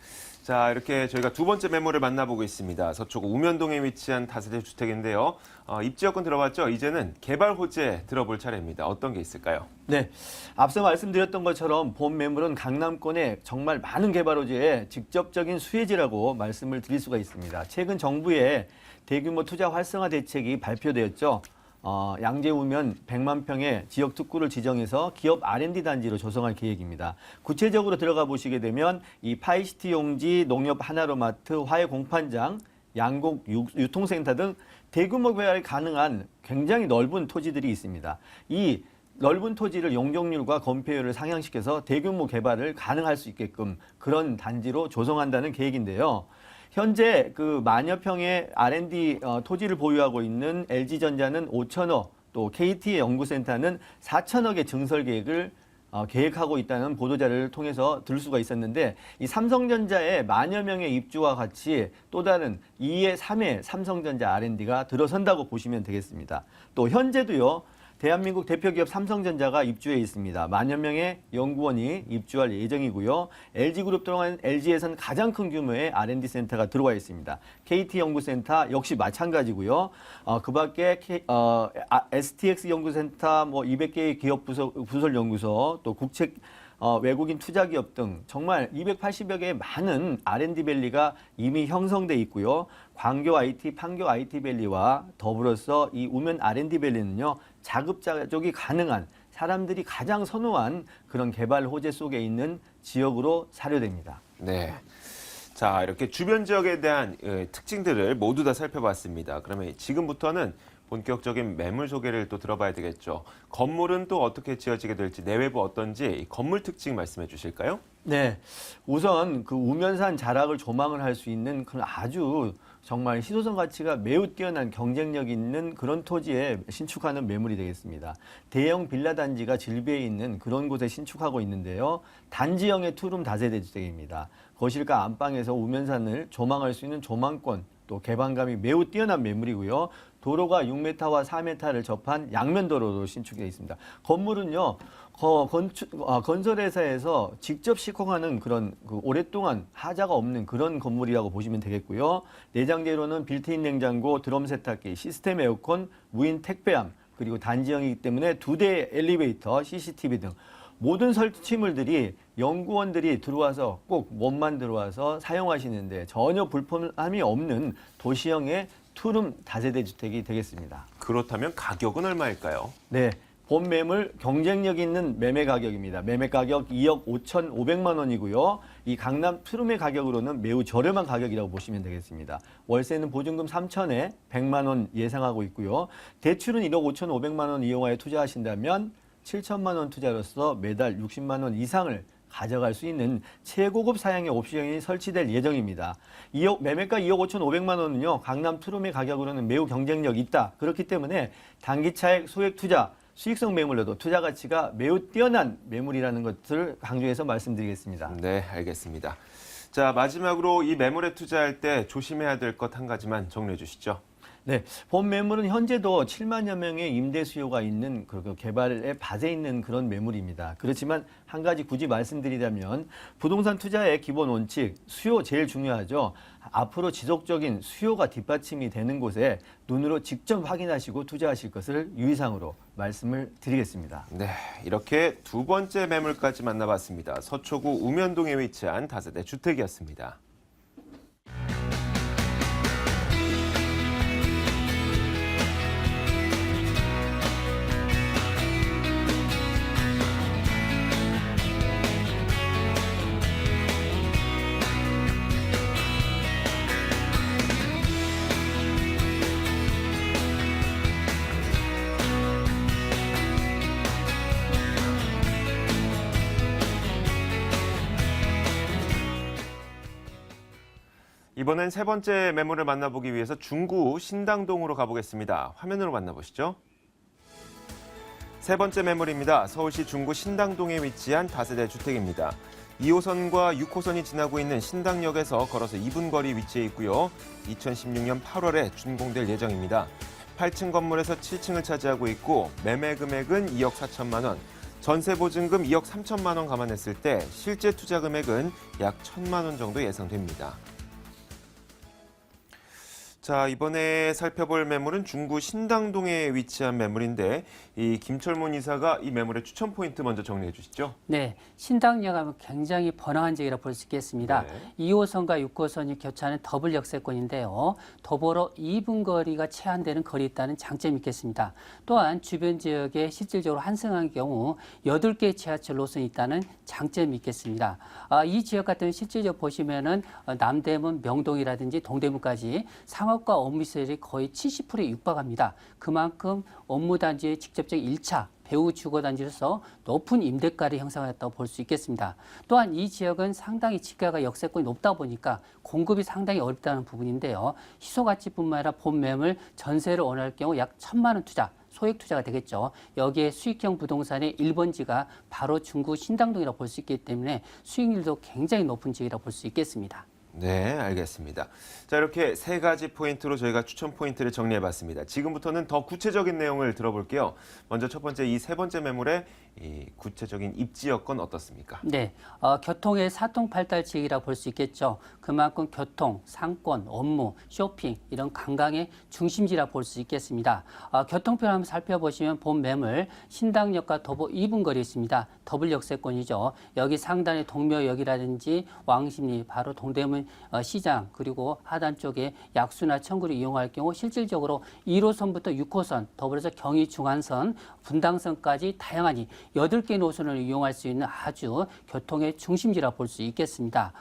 자, 이렇게 저희가 두 번째 매물을 만나보고 있습니다. 서초구 우면동에 위치한 다세대 주택인데요. 입지 여건 들어봤죠? 이제는 개발 호재 들어볼 차례입니다. 어떤 게 있을까요? 네, 앞서 말씀드렸던 것처럼 본 매물은 강남권의 정말 많은 개발 호재의 직접적인 수혜지라고 말씀을 드릴 수가 있습니다. 최근 정부의 대규모 투자 활성화 대책이 발표되었죠. 양재 우면 100만 평의 지역 특구를 지정해서 기업 R&D 단지로 조성할 계획입니다. 구체적으로 들어가 보시게 되면 이 파이시티 용지, 농협 하나로마트, 화해 공판장, 양곡 유통센터 등 대규모 개발이 가능한 굉장히 넓은 토지들이 있습니다. 이 넓은 토지를 용적률과 건폐율을 상향시켜서 대규모 개발을 가능할 수 있게끔 그런 단지로 조성한다는 계획인데요. 현재 그 만여 평의 R&D 토지를 보유하고 있는 LG전자는 5천억, 또 KT 연구센터는 4천억의 증설 계획을 계획하고 있다는 보도자료를 통해서 들 수가 있었는데 이 삼성전자의 만여 명의 입주와 같이 또 다른 2회, 3회 삼성전자 R&D가 들어선다고 보시면 되겠습니다. 또 현재도요. 대한민국 대표기업 삼성전자가 입주해 있습니다. 만여 명의 연구원이 입주할 예정이고요. LG그룹 동안 LG에서는 가장 큰 규모의 R&D 센터가 들어와 있습니다. KT 연구센터 역시 마찬가지고요. 그 밖에 STX 연구센터 200개의 기업 부설 연구소 또 국책 외국인 투자기업 등 정말 280여 개의 많은 R&D 밸리가 이미 형성돼 있고요. 광교 IT, 판교 IT 밸리와 더불어서 이 우면 R&D 밸리는요. 자급자족이 가능한 사람들이 가장 선호한 그런 개발 호재 속에 있는 지역으로 사료됩니다. 네. 자, 이렇게 주변 지역에 대한 특징들을 모두 다 살펴봤습니다. 그러면 지금부터는 본격적인 매물 소개를 또 들어봐야 되겠죠. 건물은 또 어떻게 지어지게 될지, 내외부 어떤지 이 건물 특징 말씀해 주실까요? 네, 우선 그 우면산 자락을 조망을 할 수 있는 그런 아주 정말 희소성 가치가 매우 뛰어난 경쟁력 있는 그런 토지에 신축하는 매물이 되겠습니다. 대형 빌라 단지가 질비해 있는 그런 곳에 신축하고 있는데요. 단지형의 투룸 다세대 주택입니다. 거실과 안방에서 우면산을 조망할 수 있는 조망권, 또 개방감이 매우 뛰어난 매물이고요. 도로가 6m와 4m를 접한 양면도로로 신축되어 있습니다. 건물은요, 건설회사에서 직접 시공하는 그런 오랫동안 하자가 없는 그런 건물이라고 보시면 되겠고요. 내장재로는 빌트인 냉장고, 드럼 세탁기, 시스템 에어컨, 무인 택배함, 그리고 단지형이기 때문에 2대 엘리베이터, CCTV 등 모든 설치물들이 연구원들이 들어와서 꼭 몸만 들어와서 사용하시는데 전혀 불편함이 없는 도시형의 투룸 다세대 주택이 되겠습니다. 그렇다면 가격은 얼마일까요? 네, 본 매물 경쟁력 있는 매매 가격입니다. 매매 가격 2억 5,500만 원이고요. 이 강남 투룸의 가격으로는 매우 저렴한 가격이라고 보시면 되겠습니다. 월세는 보증금 3천에 100만 원 예상하고 있고요. 대출은 1억 5,500만 원 이용하여 투자하신다면 7천만 원 투자로서 매달 60만 원 이상을 가져갈 수 있는 최고급 사양의 옵션이 설치될 예정입니다. 매매가 2억 5,500만 원은요, 강남 투룸의 가격으로는 매우 경쟁력 있다. 그렇기 때문에 단기 차익, 소액 투자, 수익성 매물로도 투자 가치가 매우 뛰어난 매물이라는 것을 강조해서 말씀드리겠습니다. 네, 알겠습니다. 자, 마지막으로 이 매물에 투자할 때 조심해야 될 것 한 가지만 정리해 주시죠. 네, 본 매물은 현재도 7만여 명의 임대 수요가 있는 그 개발의 밭에 있는 그런 매물입니다. 그렇지만 한 가지 굳이 말씀드리자면 부동산 투자의 기본 원칙, 수요 제일 중요하죠. 앞으로 지속적인 수요가 뒷받침이 되는 곳에 눈으로 직접 확인하시고 투자하실 것을 유의사항으로 말씀을 드리겠습니다. 네, 이렇게 두 번째 매물까지 만나봤습니다. 서초구 우면동에 위치한 다세대 주택이었습니다. 이번엔 세 번째 매물을 만나보기 위해서 중구 신당동으로 가보겠습니다. 화면으로 만나보시죠. 세 번째 매물입니다. 서울시 중구 신당동에 위치한 다세대 주택입니다. 2호선과 6호선이 지나고 있는 신당역에서 걸어서 2분 거리 위치해 있고요. 2016년 8월에 준공될 예정입니다. 8층 건물에서 7층을 차지하고 있고 매매 금액은 2억 4천만 원, 전세 보증금 2억 3천만 원 감안했을 때 실제 투자 금액은 약 1천만 원 정도 예상됩니다. 자, 이번에 살펴볼 매물은 중구 신당동에 위치한 매물인데 이 김철문 이사가 이 매물의 추천 포인트 먼저 정리해 주시죠. 네, 신당역 하면 굉장히 번화한 지역이라 볼 수 있겠습니다. 네. 2호선과 6호선이 교차하는 더블 역세권인데요. 더불어 2분 거리가 제한되는 거리에 있다는 장점이 있겠습니다. 또한 주변 지역에 실질적으로 환승한 경우 8개의 지하철 노선이 있다는 장점이 있겠습니다. 이 지역 같은 경우는 실질적으로 보시면은 남대문, 명동이라든지 동대문까지 상업과 업무 시설이 거의 70%에 육박합니다. 그만큼 업무 단지의 직접적인 1차 배후 주거 단지로서 높은 임대가를 형성했다고 볼 수 있겠습니다. 또한 이 지역은 상당히 지가가 역세권이 높다 보니까 공급이 상당히 어렵다는 부분인데요. 희소가치뿐만 아니라 본 매물 전세를 원할 경우 약 1천만 원 투자, 소액 투자가 되겠죠. 여기에 수익형 부동산의 1번지가 바로 중구 신당동이라고 볼 수 있기 때문에 수익률도 굉장히 높은 지역이라고 볼 수 있겠습니다. 네, 알겠습니다. 자, 이렇게 세 가지 포인트로 저희가 추천 포인트를 정리해봤습니다. 지금부터는 더 구체적인 내용을 들어볼게요. 먼저 첫 번째 이 세 번째 매물의 이 구체적인 입지 여건 어떻습니까? 네, 교통의 사통팔달 지역이라고 볼 수 있겠죠. 그만큼 교통, 상권, 업무, 쇼핑 이런 관광의 중심지라 볼 수 있겠습니다. 교통편 한번 살펴보시면 본 매물 신당역과 도보 2분 거리에 있습니다. 더블 역세권이죠. 여기 상단에 동묘역이라든지 왕십리, 바로 동대문 있는 시장 그리고 하단 쪽에 약수나 청구를 이용할 경우 실질적으로 1호선부터 6호선 더불어서 경의 중앙선, 분당선까지 다양한 8개 노선을 이용할 수 있는 아주 교통의 중심지라 볼 수 있겠습니다.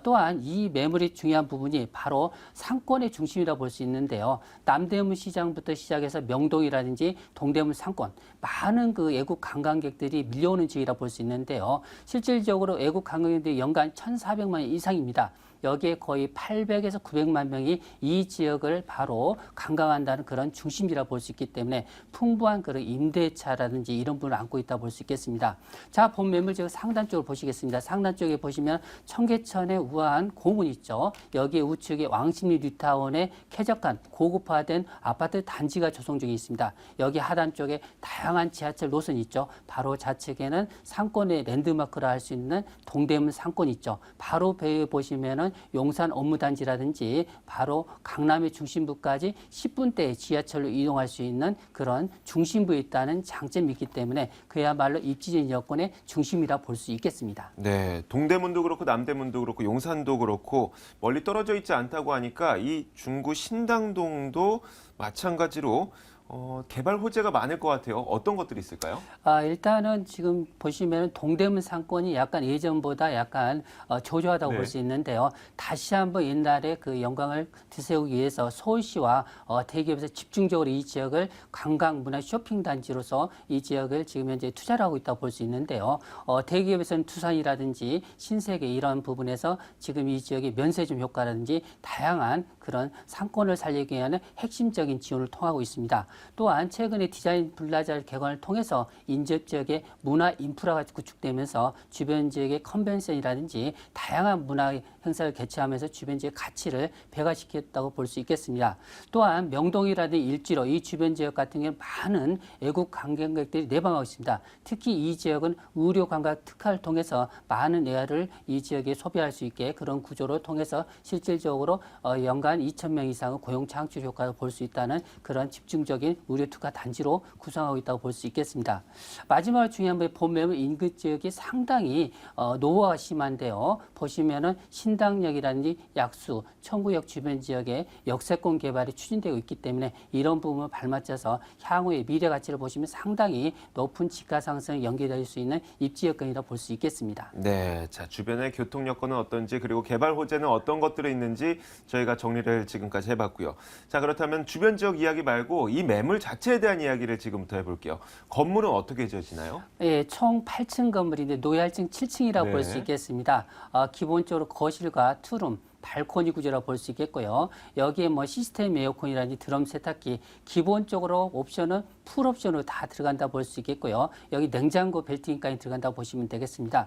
또한 이 매물이 중요한 부분이 바로 상권의 중심이라 볼 수 있는데요. 남대문 시장부터 시작해서 명동이라든지 동대문 상권 많은 그 외국 관광객들이 밀려오는 지역이라 볼 수 있는데요. 실질적으로 외국 관광객들이 연간 1,400만 명 이상입니다. 여기에 거의 800에서 900만 명이 이 지역을 바로 관광한다는 그런 중심지라 볼 수 있기 때문에 풍부한 그런 임대차라든지 이런 부분을 안고 있다 볼 수 있겠습니다. 자, 본 매물 지역 상단 쪽을 보시겠습니다. 상단 쪽에 보시면 청계천의 우아한 공원 있죠. 여기에 우측에 왕십리 뉴타운의 쾌적한 고급화된 아파트 단지가 조성 중에 있습니다. 여기 하단 쪽에 다양한 지하철 노선이 있죠. 바로 좌측에는 상권의 랜드마크라 할 수 있는 동대문 상권 있죠. 바로 배에 보시면은 용산 업무단지라든지 바로 강남의 중심부까지 10분대 지하철로 이동할 수 있는 그런 중심부에 있다는 장점이 있기 때문에 그야말로 입지적인 여건의 중심이라 볼 수 있겠습니다. 네, 동대문도 그렇고 남대문도 그렇고 용산도 그렇고 멀리 떨어져 있지 않다고 하니까 이 중구 신당동도 마찬가지로 개발 호재가 많을 것 같아요. 어떤 것들이 있을까요? 일단은 지금 보시면 동대문 상권이 약간 예전보다 약간 조조하다고 네. 볼 수 있는데요. 다시 한번 옛날에 그 영광을 되새우기 위해서 서울시와 대기업에서 집중적으로 이 지역을 관광 문화 쇼핑 단지로서 이 지역을 지금 현재 투자를 하고 있다고 볼 수 있는데요. 대기업에서는 투산이라든지 신세계 이런 부분에서 지금 이 지역의 면세점 효과라든지 다양한 그런 상권을 살리기 위한 핵심적인 지원을 통하고 있습니다. 또한 최근에 디자인 플라자 개관을 통해서 인접 지역의 문화 인프라가 구축되면서 주변 지역의 컨벤션이라든지 다양한 문화 행사를 개최하면서 주변 지역 가치를 배가시켰다고 볼 수 있겠습니다. 또한 명동이라든지 일지로 이 주변 지역 같은 경우는 많은 외국 관광객들이 내방하고 있습니다. 특히 이 지역은 의료 관광 특화를 통해서 많은 외화를 이 지역에 소비할 수 있게 그런 구조를 통해서 실질적으로 연간 2,000명 이상의 고용 창출 효과를 볼 수 있다는 그런 집중적인 의료 특화 단지로 구성하고 있다고 볼 수 있겠습니다. 마지막으로 중요한 건 본 매물 인근 지역이 상당히 노후화가 심한데요. 보시면은 신당역이라든지 약수, 청구역 주변 지역에 역세권 개발이 추진되고 있기 때문에 이런 부분을 발맞춰서 향후의 미래 가치를 보시면 상당히 높은 지가 상승이 연계될 수 있는 입지 여건이라 볼 수 있겠습니다. 네, 자 주변의 교통 여건은 어떤지 그리고 개발 호재는 어떤 것들이 있는지 저희가 정리를 지금까지 해봤고요. 자 그렇다면 주변 지역 이야기 말고 이 매물 자체에 대한 이야기를 지금부터 해볼게요. 건물은 어떻게 지어지나요? 예, 총 8층 건물인데 노열층 7층이라고 네. 볼 수 있겠습니다. 기본적으로 거실과 투룸, 발코니 구조라고 볼 수 있겠고요. 여기에 뭐 시스템 에어컨이라든지 드럼 세탁기, 기본적으로 옵션은 풀 옵션으로 다 들어간다 볼 수 있겠고요. 여기 냉장고 벨트인까지 들어간다고 보시면 되겠습니다.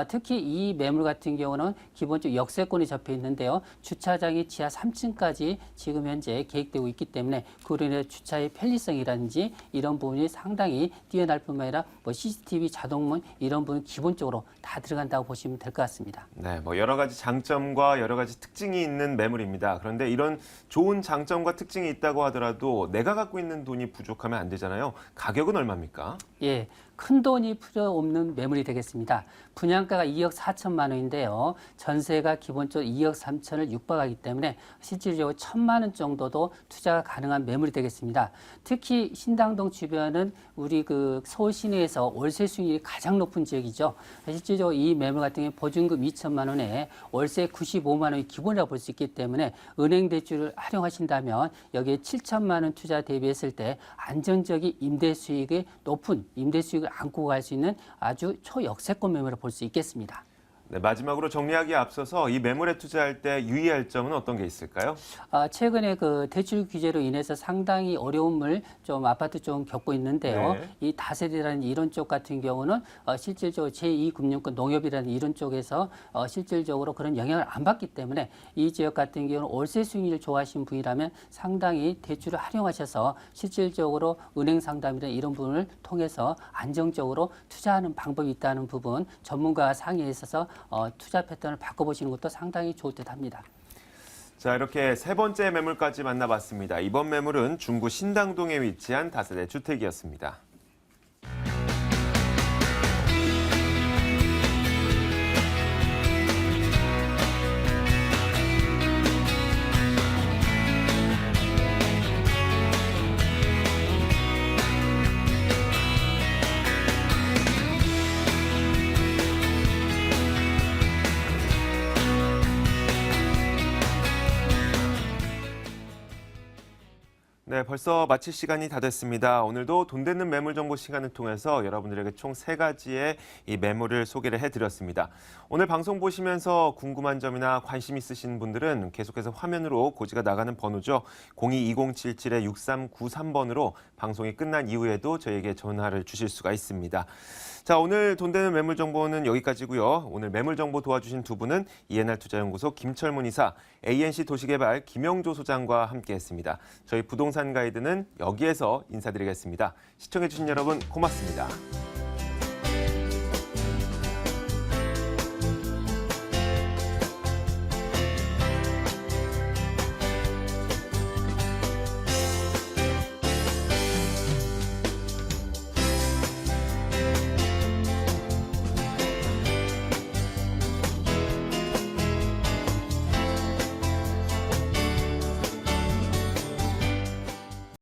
특히 이 매물 같은 경우는 기본적으로 역세권이 접해 있는데요. 주차장이 지하 3층까지 지금 현재 계획되고 있기 때문에 그로 인해 주차의 편리성이라든지 이런 부분이 상당히 뛰어날 뿐만 아니라 뭐 CCTV, 자동문 이런 부분 기본적으로 다 들어간다고 보시면 될 것 같습니다. 네, 뭐 여러 가지 장점과 여러 가지 특징이 있는 매물입니다. 그런데 이런 좋은 장점과 특징이 있다고 하더라도 내가 갖고 있는 돈이 부족하면 안 되잖아요. 가격은 얼마입니까? 예, 큰 돈이 필요 없는 매물이 되겠습니다. 분양가가 2억 4천만 원인데요. 전세가 기본적으로 2억 3천을 육박하기 때문에 실질적으로 1,000만 원 정도도 투자가 가능한 매물이 되겠습니다. 특히 신당동 주변은 우리 그 서울 시내에서 월세 수익률이 가장 높은 지역이죠. 실질적으로 이 매물 같은 경우 보증금 2천만 원에 월세 95만 원이 기본이라고 볼 수 있기 때문에 은행 대출을 활용하신다면 여기에 7천만 원 투자 대비했을 때 안정적인 임대 수익의 높은 임대 수익을 안고 갈 수 있는 아주 초역세권 매물을 볼 수 있겠습니다. 네, 마지막으로 정리하기에 앞서서 이 매물에 투자할 때 유의할 점은 어떤 게 있을까요? 최근에 그 대출 규제로 인해서 상당히 어려움을 좀 아파트 쪽 겪고 있는데요. 네. 이 다세대라는 이런 쪽 같은 경우는 실질적으로 제2금융권 농협이라는 이런 쪽에서 실질적으로 그런 영향을 안 받기 때문에 이 지역 같은 경우는 월세 수익률을 좋아하시는 분이라면 상당히 대출을 활용하셔서 실질적으로 은행 상담이나 이런 부분을 통해서 안정적으로 투자하는 방법이 있다는 부분 전문가와 상의해 있어서 투자 패턴을 바꿔보시는 것도 상당히 좋을 듯 합니다. 자, 이렇게 세 번째 매물까지 만나봤습니다. 이번 매물은 중구 신당동에 위치한 다세대 주택이었습니다. 네, 벌써 마칠 시간이 다 됐습니다. 오늘도 돈 되는 매물 정보 시간을 통해서 여러분들에게 총 3가지의 이 매물을 소개를 해드렸습니다. 오늘 방송 보시면서 궁금한 점이나 관심 있으신 분들은 계속해서 화면으로 고지가 나가는 번호죠. 02-2077-6393번으로 방송이 끝난 이후에도 저희에게 전화를 주실 수가 있습니다. 자, 오늘 돈 되는 매물 정보는 여기까지고요. 오늘 매물 정보 도와주신 두 분은 이해날 투자연구소 김철문 이사, ANC 도시개발 김영조 소장과 함께했습니다. 저희 부동산 가이드는 여기에서 인사드리겠습니다. 시청해주신 여러분 고맙습니다.